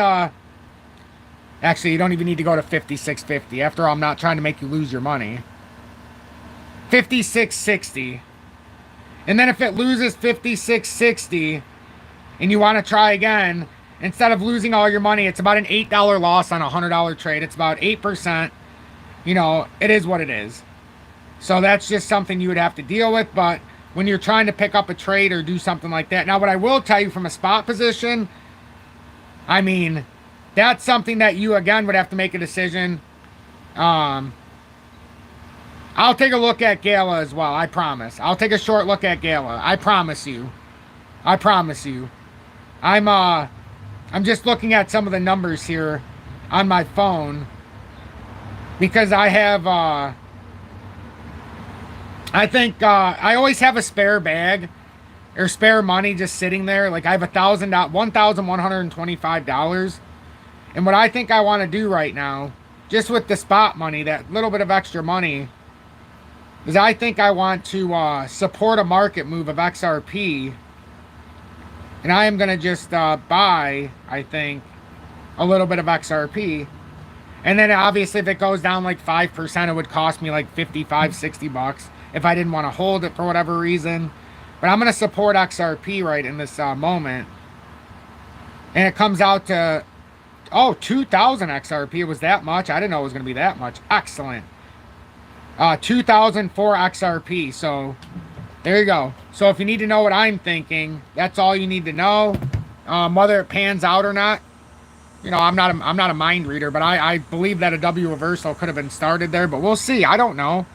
Actually, you don't even need to go to 56.50. After all, I'm not trying to make you lose your money. 56.60. And then if it loses 56.60 and you want to try again, instead of losing all your money, it's about an $8 loss on a $100 trade. It's about 8%. You know, it is what it is. So that's just something you would have to deal with. But when you're trying to pick up a trade or do something like that. Now, what I will tell you from a spot position, I mean, that's something that you, again, would have to make a decision. I'll take a look at Gala as well, I promise. I'll take a short look at Gala. I promise you. I promise you. I'm just looking at some of the numbers here on my phone. Because I have, I think, I always have a spare bag. Or spare money just sitting there. Like, I have $1,125. And what I think I want to do right now, just with the spot money, that little bit of extra money, is I think I want to support a market move of XRP. And I am going to just buy, I think, a little bit of XRP. And then obviously if it goes down like 5%, it would cost me like 55, 60 bucks if I didn't want to hold it for whatever reason. But I'm going to support XRP right in this moment. And it comes out to, oh, 2,000 XRP. It was that much. I didn't know it was going to be that much. Excellent. 2,004 XRP. So there you go. So if you need to know what I'm thinking, that's all you need to know. Whether it pans out or not, you know, I'm not a mind reader, but I believe that a W reversal could have been started there, but we'll see. I don't know.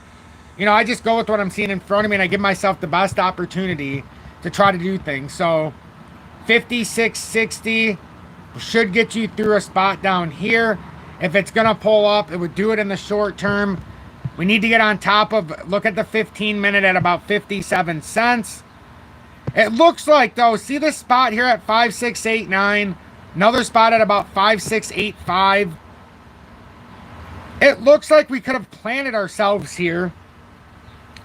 You know, I just go with what I'm seeing in front of me, and I give myself the best opportunity to try to do things. So 56.60 should get you through a spot down here. If it's going to pull up, it would do it in the short term. We need to get on top of, look at the 15-minute at about 57 cents. It looks like, though, see this spot here at 5689, another spot at about 5685. It looks like we could have planted ourselves here.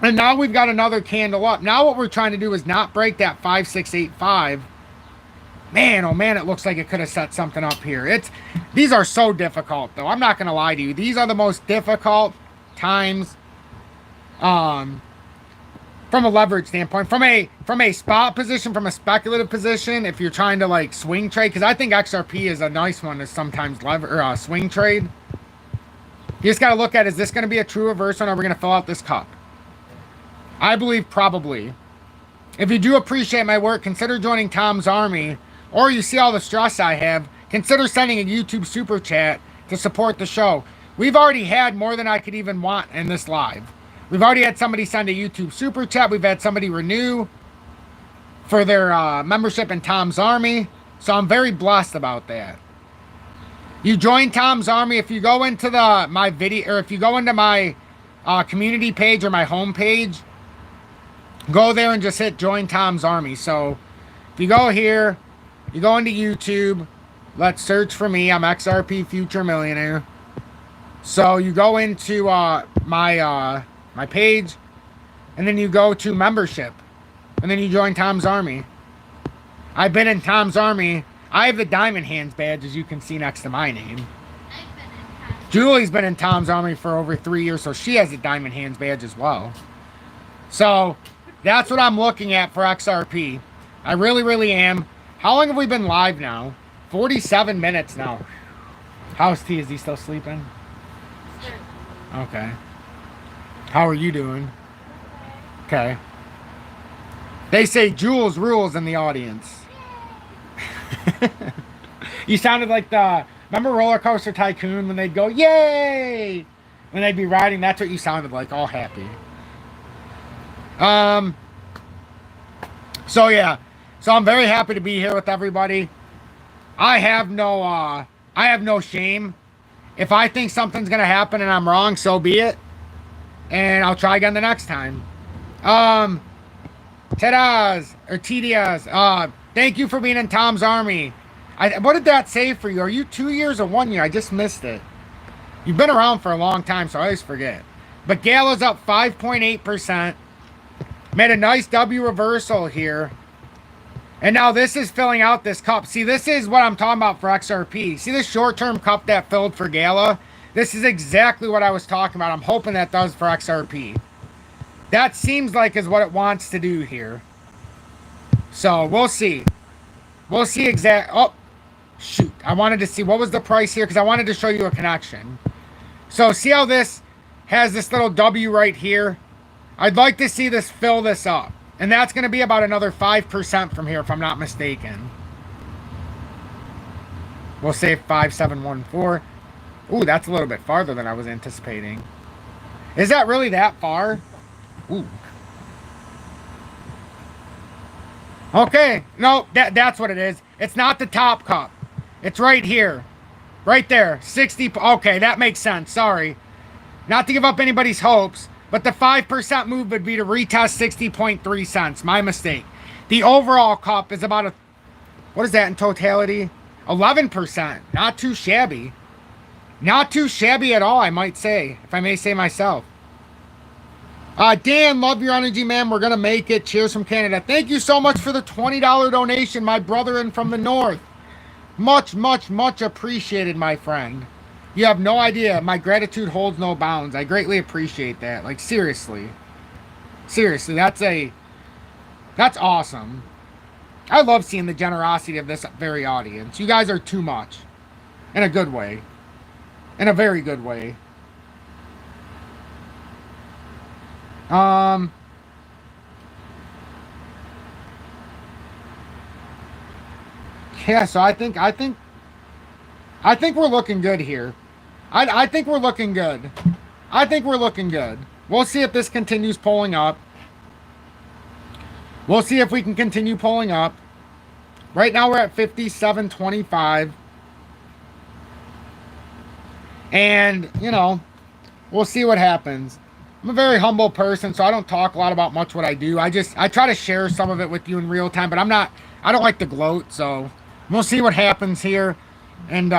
And now we've got another candle up. Now what we're trying to do is not break that 5685. Man, oh man, it looks like it could have set something up here. These are so difficult, though. I'm not going to lie to you. These are the most difficult times from a leverage standpoint. From a spot position, from a speculative position, if you're trying to like swing trade, because I think XRP is a nice one to sometimes swing trade. You just got to look at, is this going to be a true reversal, or are we going to fill out this cup? I believe probably. If you do appreciate my work, consider joining Tom's Army, or you see all the stress I have, consider sending a YouTube super chat to support the show. We've already had more than I could even want in this live. We've already had somebody send a YouTube super chat. We've had somebody renew for their membership in Tom's Army. So I'm very blessed about that. You join Tom's Army if you go into my video, or if you go into my community page or my home page. Go there and just hit join Tom's Army. So if you go here, you go into YouTube, let's search for me. I'm XRP Future Millionaire. So you go into my page, and then you go to membership, and then you join Tom's Army. I've been in Tom's Army. I have the Diamond Hands badge, as you can see next to my name. Julie's been in Tom's Army for over 3 years, so she has a Diamond Hands badge as well. So that's what I'm looking at for XRP. I really, really am. How long have we been live now? 47 minutes now. How's T? Is he still sleeping? Okay. How are you doing? Okay. They say Jules rules in the audience. You sounded like remember Roller Coaster Tycoon when they'd go, yay! When they'd be riding, that's what you sounded like, all happy. So yeah. So I'm very happy to be here with everybody. I have no shame. If I think something's gonna happen and I'm wrong, so be it. And I'll try again the next time. Tedaz or TDS. Thank you for being in Tom's Army. What did that say for you? Are you 2 years or 1 year? I just missed it. You've been around for a long time, so I always forget. But Gala's up 5.8%. Made a nice W reversal here. And now this is filling out this cup. See, this is what I'm talking about for XRP. See this short-term cup that filled for Gala? This is exactly what I was talking about. I'm hoping that does for XRP. That seems like is what it wants to do here. So, we'll see. We'll see oh, shoot. I wanted to see what was the price here because I wanted to show you a connection. So, see how this has this little W right here? I'd like to see this fill this up. And that's going to be about another 5% from here, if I'm not mistaken. We'll say 5714. Ooh, that's a little bit farther than I was anticipating. Is that really that far? Ooh. Okay. No, that's what it is. It's not the top cup. It's right here. Right there. 60. Okay, that makes sense. Sorry. Not to give up anybody's hopes. But the 5% move would be to retest 60.3 cents. My mistake. The overall cup is about what is that in totality? 11%. Not too shabby. Not too shabby at all, I might say. If I may say myself. Dan, love your energy, man. We're going to make it. Cheers from Canada. Thank you so much for the $20 donation, my brother in from the north. Much, much, much appreciated, my friend. You have no idea. My gratitude holds no bounds. I greatly appreciate that. Like, seriously. Seriously, that's awesome. I love seeing the generosity of this very audience. You guys are too much. In a good way. In a very good way. Yeah, so I think we're looking good here. I think we're looking good. I think we're looking good. We'll see if this continues pulling up. We'll see if we can continue pulling up. Right now we're at 57.25. And, you know, we'll see what happens. I'm a very humble person, so I don't talk a lot about much what I do. I try to share some of it with you in real time, but I don't like to gloat, so we'll see what happens here. And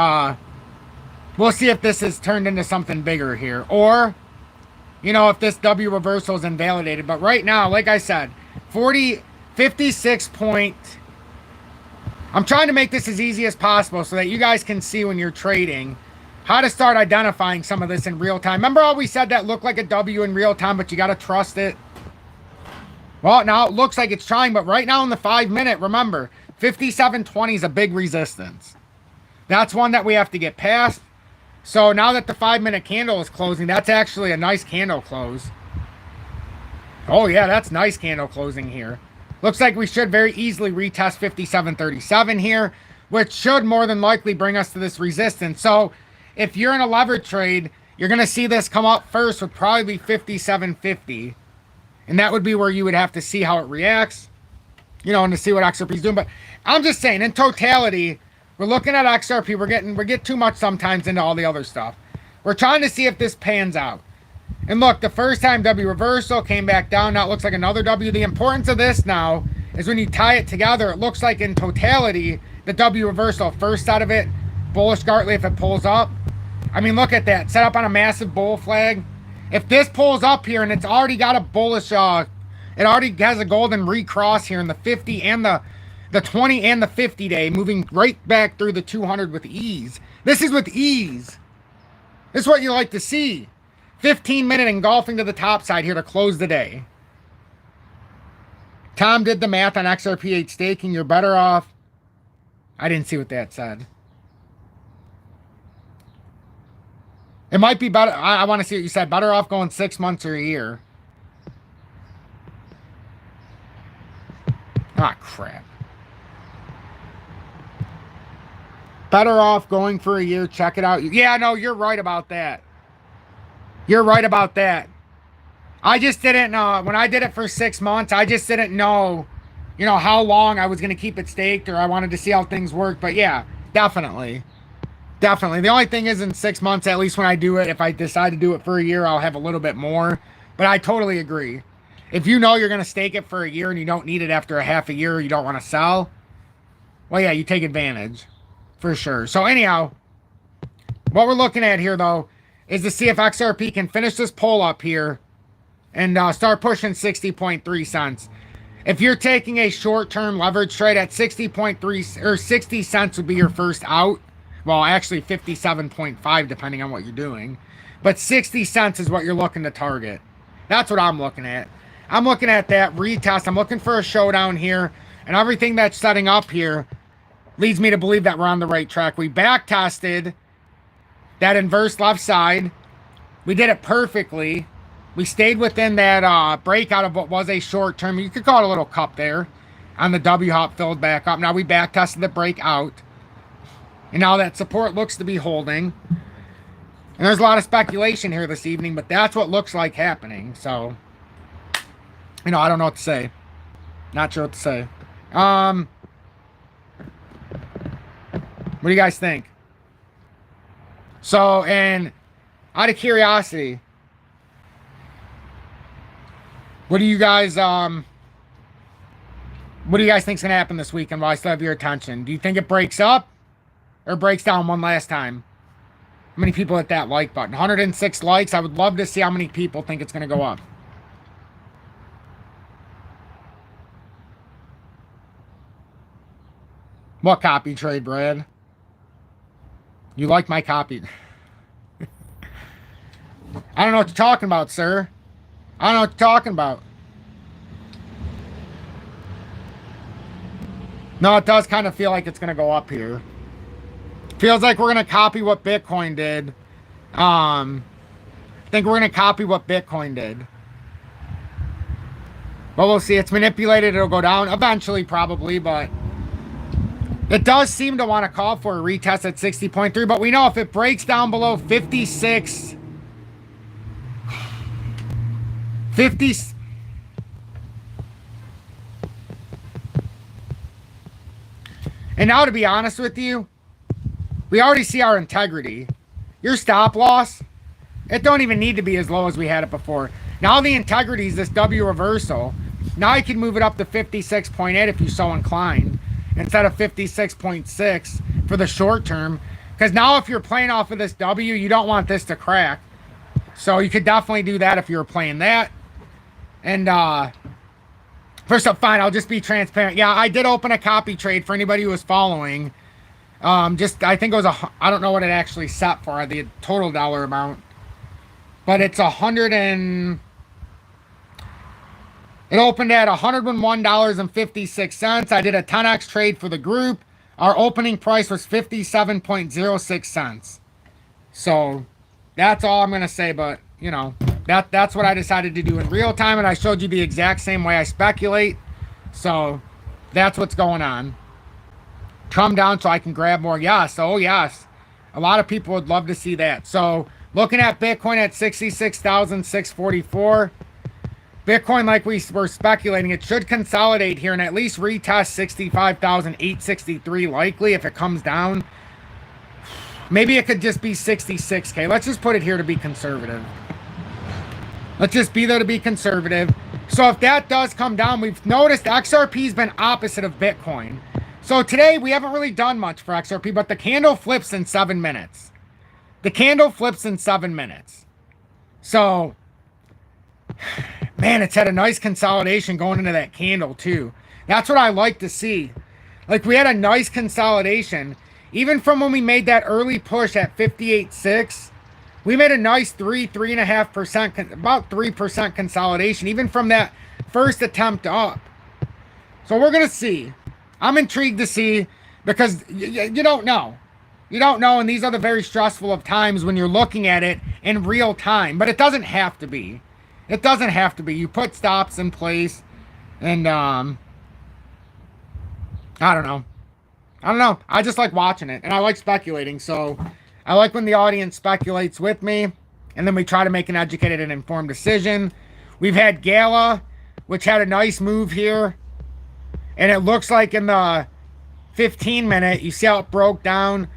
we'll see if this is turned into something bigger here. Or, you know, if this W reversal is invalidated. But right now, like I said, 56 point. I'm trying to make this as easy as possible so that you guys can see when you're trading how to start identifying some of this in real time. Remember how we said that looked like a W in real time, but you got to trust it? Well, now it looks like it's trying, but right now in the 5 minute, remember, 57.20 is a big resistance. That's one that we have to get past. So now that the 5 minute candle is closing, that's actually a nice candle close. Oh yeah, that's nice candle closing here. Looks like we should very easily retest 57.37 here, which should more than likely bring us to this resistance. So if you're in a leverage trade, you're going to see this come up first with probably 57.50. And that would be where you would have to see how it reacts, you know, and to see what XRP is doing. But I'm just saying, in totality, we're looking at XRP. We get too much sometimes into all the other stuff. We're trying to see if this pans out. And look, the first time W reversal came back down. Now it looks like another W. The importance of this now is when you tie it together, it looks like in totality, the W reversal, first side of it, bullish Gartley if it pulls up. I mean, look at that. Set up on a massive bull flag. If this pulls up here and it's already got a bullish, it already has a golden recross here in the 50 and the 20 and the 50 day, moving right back through the 200 with ease. This is with ease. This is what you like to see. 15 minute engulfing to the top side here to close the day. Tom did the math on XRP8 staking. You're better off. I didn't see what that said. It might be better. I want to see what you said. Better off going 6 months or a year. Ah, crap. Better off going for a year. Check it out. Yeah, no, you're right about that. You're right about that. I just didn't know. When I did it for 6 months, I just didn't know, you know, how long I was going to keep it staked, or I wanted to see how things work. But yeah, definitely. Definitely. The only thing is in 6 months, at least when I do it, if I decide to do it for a year, I'll have a little bit more. But I totally agree. If you know you're going to stake it for a year and you don't need it after a half a year, or you don't want to sell, well, yeah, you take advantage. For sure. So anyhow, what we're looking at here, though, is to see if XRP can finish this pull up here and start pushing 60.3 cents. If you're taking a short-term leverage trade at 60.3 or 60 cents would be your first out. Well, actually 57.5 depending on what you're doing. But 60 cents is what you're looking to target. That's what I'm looking at. I'm looking at that retest. I'm looking for a showdown here. And everything that's setting up here leads me to believe that we're on the right track. We back tested that inverse left side. We did it perfectly. We stayed within that breakout of what was a short term. You could call it a little cup there. On the W hop filled back up. Now we back tested the breakout. And now that support looks to be holding. And there's a lot of speculation here this evening, but that's what looks like happening. So, you know, I don't know what to say. Not sure what to say. What do you guys think? So, and out of curiosity, what do you guys think is going to happen this weekend while I still have your attention? Do you think it breaks up or breaks down one last time? How many people hit that like button? 106 likes. I would love to see how many people think it's going to go up. What copy trade, Brad? You like my copy? I don't know what you're talking about, sir. I don't know what you're talking about. No, it does kind of feel like it's going to go up here. Feels like we're going to copy what Bitcoin did. I think we're going to copy what Bitcoin did. But we'll see. It's manipulated. It'll go down eventually, probably, but it does seem to want to call for a retest at 60.3. But we know if it breaks down below 56, 50. And now, to be honest with you, we already see our integrity. Your stop loss, it don't even need to be as low as we had it before. Now the integrity is this W reversal. Now you can move it up to 56.8 if you're so inclined, instead of 56.6 for the short term. Because now if you're playing off of this W, you don't want this to crack. So you could definitely do that if you were playing that. And first up, fine, I'll just be transparent. Yeah, I did open a copy trade for anybody who was following. I think it was I don't know what it actually set for, the total dollar amount. But it's it opened at $101.56. I did a 10x trade for the group. Our opening price was 57.06 cents. So that's all I'm going to say, but you know, that's what I decided to do in real time, and I showed you the exact same way I speculate. So that's what's going on. Come down so I can grab more. Yes, oh yes. A lot of people would love to see that. So looking at Bitcoin at 66,644. Bitcoin, like we were speculating, it should consolidate here and at least retest 65,863 likely if it comes down. Maybe it could just be 66K. Let's just put it here to be conservative. Let's just be there to be conservative. So if that does come down, we've noticed XRP's been opposite of Bitcoin. So today we haven't really done much for XRP, but the candle flips in 7 minutes. The candle flips in 7 minutes. So, man, it's had a nice consolidation going into that candle too. That's what I like to see. Like, we had a nice consolidation. Even from when we made that early push at 58.6, we made a nice 3.5%, about 3% consolidation, even from that first attempt up. So we're going to see. I'm intrigued to see, because you don't know. You don't know, and these are the very stressful of times when you're looking at it in real time. But it doesn't have to be. It doesn't have to be. You put stops in place, and I don't know. I just like watching it, and I like speculating. So I like when the audience speculates with me, and then we try to make an educated and informed decision. We've had Gala, which had a nice move here, and it looks like in the 15-minute, you see how it broke down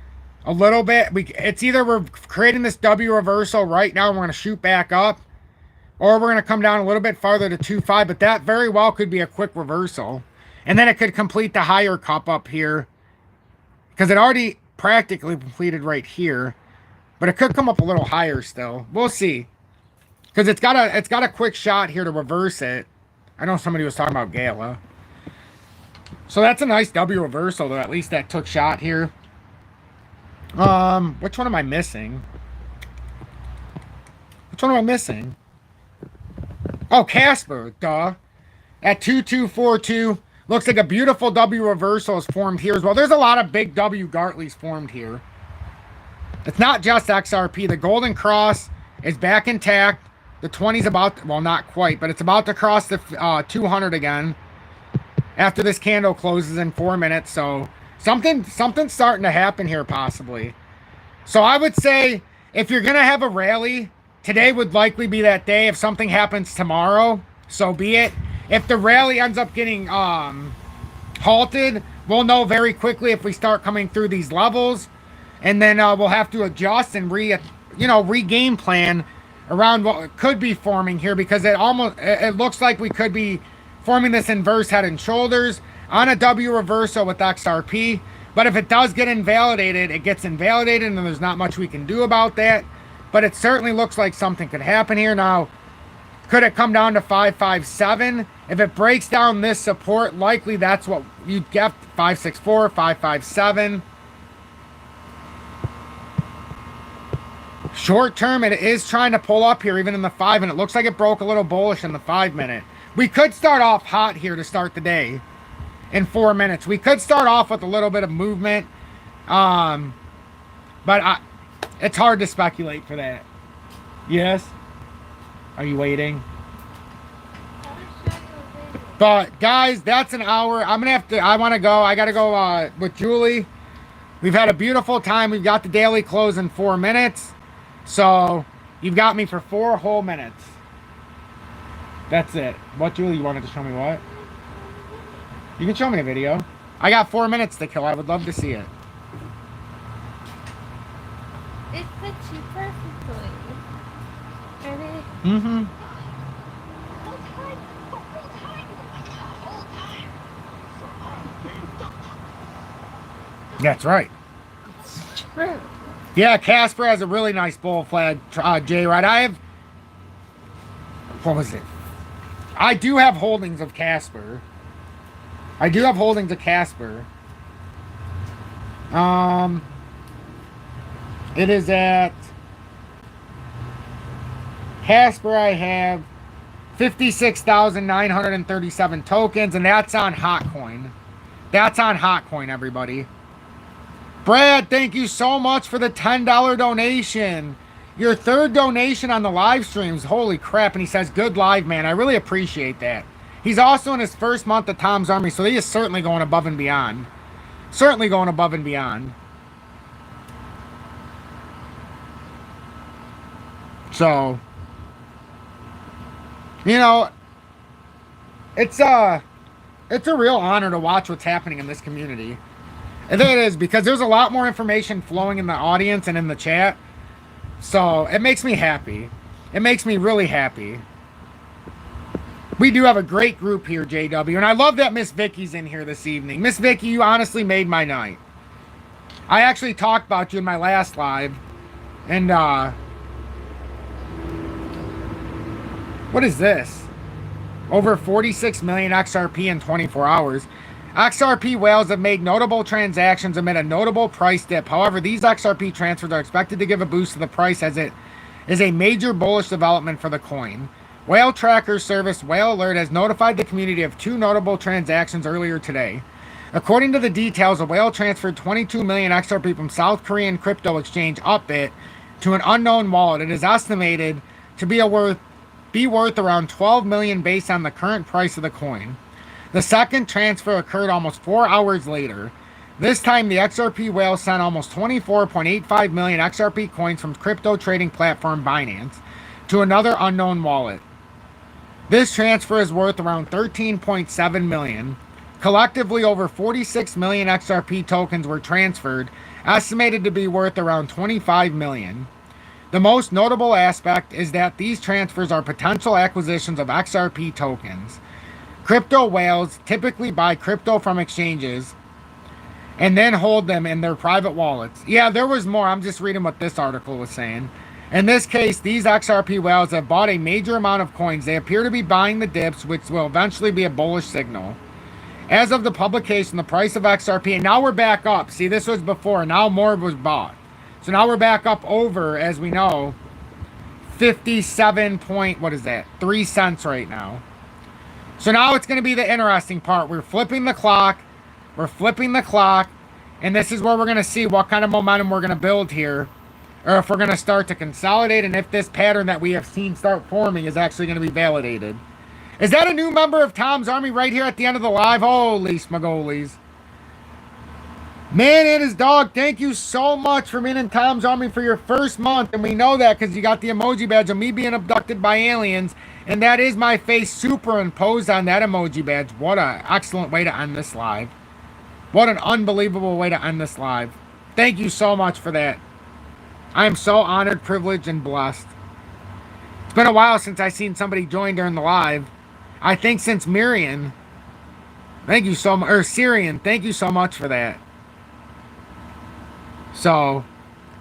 a little bit. It's either we're creating this W reversal right now, we're going to shoot back up, or we're going to come down a little bit farther to 2.5, but that very well could be a quick reversal. And then it could complete the higher cup up here, because it already practically completed right here, but it could come up a little higher still. We'll see, because it's got a quick shot here to reverse it. I know somebody was talking about Gala. So that's a nice W reversal, though. At least that took shot here. Which one am I missing? Oh, Casper, duh. At 2242. Looks like a beautiful W reversal is formed here as well. There's a lot of big W Gartleys formed here. It's not just XRP. The Golden Cross is back intact. The 20's about, well, not quite, but it's about to cross the 200 again after this candle closes in 4 minutes. So something's starting to happen here possibly. So I would say if you're going to have a rally, today would likely be that day. If something happens tomorrow, so be it. If the rally ends up getting halted, we'll know very quickly if we start coming through these levels, and then we'll have to adjust and re-game plan around what could be forming here, because it looks like we could be forming this inverse head and shoulders on a W reversal with XRP. But if it does get invalidated, it gets invalidated, and there's not much we can do about that. But it certainly looks like something could happen here. Now, could it come down to 557? If it breaks down this support, likely that's what you'd get. 564, 557. Short term, it is trying to pull up here, even in the 5, and it looks like it broke a little bullish in the 5-minute. We could start off hot here to start the day in 4 minutes. We could start off with a little bit of movement, but it's hard to speculate for that. Yes? Are you waiting? But guys, that's an hour. I'm gonna have to. I want to go. I gotta go with Julie. We've had a beautiful time. We've got the daily close in 4 minutes. So you've got me for 4 whole minutes. That's it. What, Julie? You wanted to show me what? You can show me a video. I got 4 minutes to kill. I would love to see it. It fits you perfectly. Ready? Mm-hmm. That's right. It's true. Yeah, Casper has a really nice bull flag, J-Rod. I have... What was it? I do have holdings of Casper. It is at... Casper, I have 56,937 tokens, and that's on HOTCOIN. That's on HOTCOIN, everybody. Brad, thank you so much for the $10 donation. Your 3rd donation on the live streams. Holy crap. And he says, good live, man. I really appreciate that. He's also in his 1st month of Tom's Army, so he is certainly going above and beyond. Certainly going above and beyond. So, you know, it's a real honor to watch what's happening in this community. And it is, because there's a lot more information flowing in the audience and in the chat. So it makes me happy. It makes me really happy. We do have a great group here, JW. And I love that Miss Vicky's in here this evening. Miss Vicky, you honestly made my night. I actually talked about you in my last live. And, what is this? Over 46 million XRP in 24 hours. XRP whales have made notable transactions amid a notable price dip. However, these XRP transfers are expected to give a boost to the price, as it is a major bullish development for the coin. Whale tracker service Whale Alert has notified the community of 2 notable transactions earlier today. According to the details, a whale transferred 22 million XRP from South Korean crypto exchange Upbit to an unknown wallet. It is estimated to be worth around 12 million based on the current price of the coin. The second transfer occurred almost 4 hours later. This time, the XRP whale sent almost 24.85 million XRP coins from crypto trading platform Binance to another unknown wallet. This transfer is worth around 13.7 million. Collectively, over 46 million XRP tokens were transferred, estimated to be worth around 25 million. The most notable aspect is that these transfers are potential acquisitions of XRP tokens. Crypto whales typically buy crypto from exchanges and then hold them in their private wallets. Yeah, there was more. I'm just reading what this article was saying. In this case, these XRP whales have bought a major amount of coins. They appear to be buying the dips, which will eventually be a bullish signal. As of the publication, the price of XRP, and now we're back up. See, this was before. Now more was bought. So now we're back up over, as we know, 57 point, what is that? 3 cents right now. So now it's going to be the interesting part. We're flipping the clock. We're flipping the clock. And this is where we're going to see what kind of momentum we're going to build here. Or if we're going to start to consolidate. And if this pattern that we have seen start forming is actually going to be validated. Is that a new member of Tom's Army right here at the end of the live? Holy smagolies. Man and his dog, thank you so much for being in Tom's Army for your 1st month. And we know that because you got the emoji badge of me being abducted by aliens. And that is my face superimposed on that emoji badge. What an excellent way to end this live. What an unbelievable way to end this live. Thank you so much for that. I am so honored, privileged, and blessed. It's been a while since I seen somebody join during the live. I think since Miriam. Thank you so much. Or Syrian, thank you so much for that. So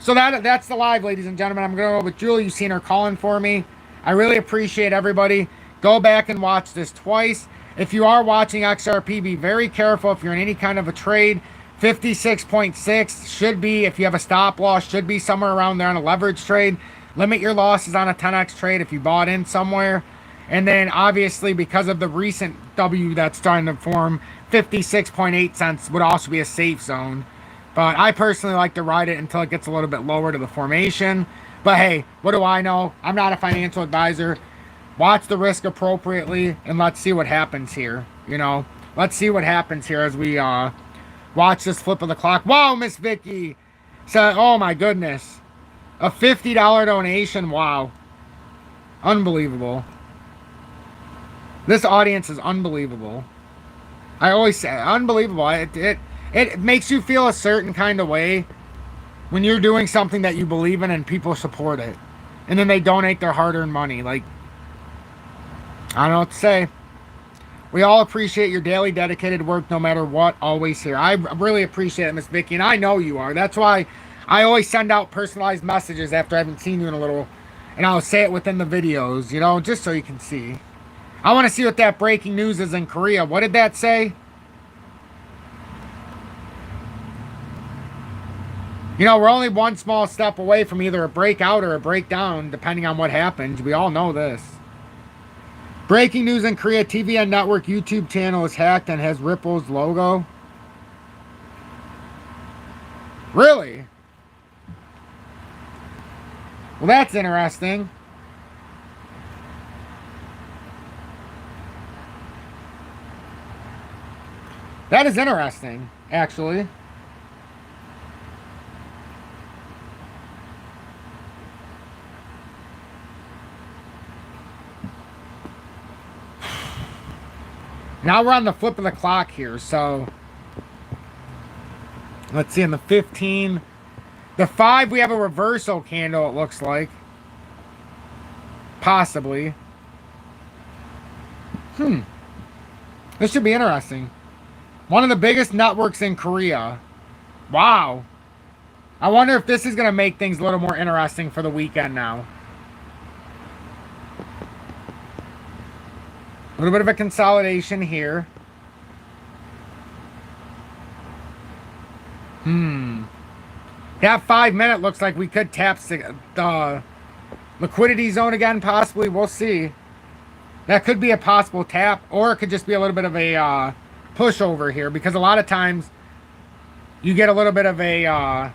that's the live, ladies and gentlemen. I'm going to go with Julie. You've seen her calling for me. I really appreciate everybody. Go back and watch this twice. If you are watching XRP, be very careful if you're in any kind of a trade. 56.6 should be, if you have a stop loss, should be somewhere around there on a leverage trade. Limit your losses on a 10x trade if you bought in somewhere. And then obviously because of the recent W that's starting to form, 56.8 cents would also be a safe zone. But I personally like to ride it until it gets a little bit lower to the formation. But hey, what do I know? I'm not a financial advisor. Watch the risk appropriately and let's see what happens here. You know, let's see what happens here as we watch this flip of the clock. Wow, Miss Vicky said, oh my goodness. A $50 donation. Wow. Unbelievable. This audience is unbelievable. I always say unbelievable. It makes you feel a certain kind of way when you're doing something that you believe in and people support it. And then they donate their hard-earned money. Like, I don't know what to say. We all appreciate your daily dedicated work no matter what, always here. I really appreciate it, Miss Vicky, and I know you are. That's why I always send out personalized messages after I haven't seen you in a little, and I'll say it within the videos, you know, just so you can see. I want to see what that breaking news is in Korea. What did that say? You know, we're only one small step away from either a breakout or a breakdown, depending on what happens. We all know this. Breaking news in Korea, TVN Network YouTube channel is hacked and has Ripple's logo. Really? Well, that's interesting. That is interesting, actually. Now we're on the flip of the clock here, so let's see, in the 15, the 5, we have a reversal candle, it looks like. Possibly. This should be interesting. One of the biggest networks in Korea. Wow. I wonder if this is going to make things a little more interesting for the weekend now. A little bit of a consolidation here. That 5-minute looks like we could tap the liquidity zone again, possibly. We'll see. That could be a possible tap, or it could just be a little bit of a pushover here, because a lot of times you get a little bit of a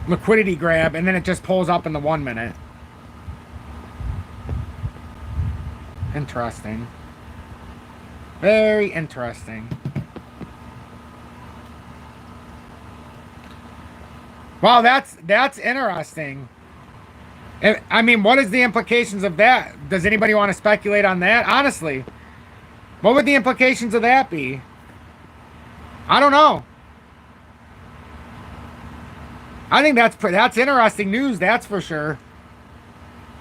liquidity grab, and then it just pulls up in the 1 minute. Interesting. Very interesting. Wow, that's interesting. I mean, what is the implications of that? Does anybody want to speculate on that? Honestly, what would the implications of that be? I don't know. I think that's interesting news, that's for sure.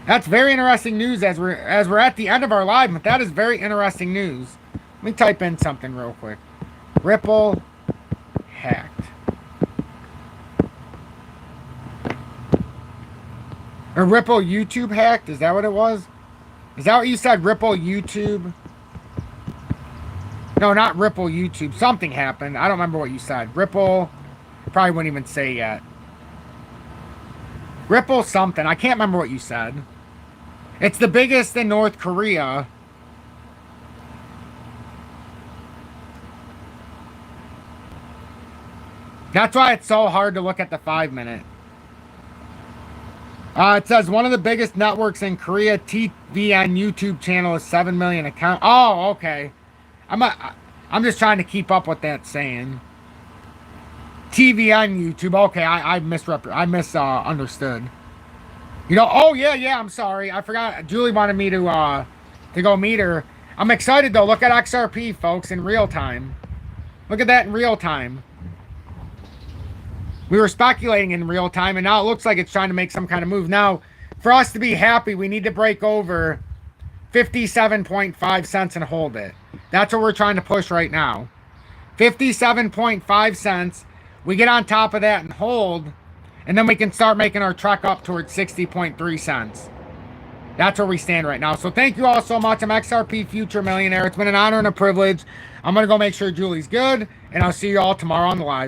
That's very interesting news as we're at the end of our live, but that is very interesting news. Let me type in something real quick. Ripple hacked. Or Ripple YouTube hacked? Is that what it was? Is that what you said? Ripple YouTube? No, not Ripple YouTube. Something happened. I don't remember what you said. Ripple, probably wouldn't even say yet. Ripple something. I can't remember what you said. It's the biggest in North Korea. That's why it's so hard to look at the 5-minute. It says one of the biggest networks in Korea, TVN YouTube channel is 7 million account. Oh, okay. I'm just trying to keep up with that saying. TVN YouTube. Okay, I misunderstood. You know, oh yeah, I'm sorry. I forgot. Julie wanted me to go meet her. I'm excited though. Look at XRP, folks, in real time. Look at that in real time. We were speculating in real time, and now it looks like it's trying to make some kind of move. Now, for us to be happy, we need to break over 57.5 cents and hold it. That's what we're trying to push right now. 57.5 cents. We get on top of that and hold, and then we can start making our trek up towards 60.3 cents. That's where we stand right now. So thank you all so much. I'm XRP Future Millionaire. It's been an honor and a privilege. I'm going to go make sure Julie's good. and I'll see you all tomorrow on the live.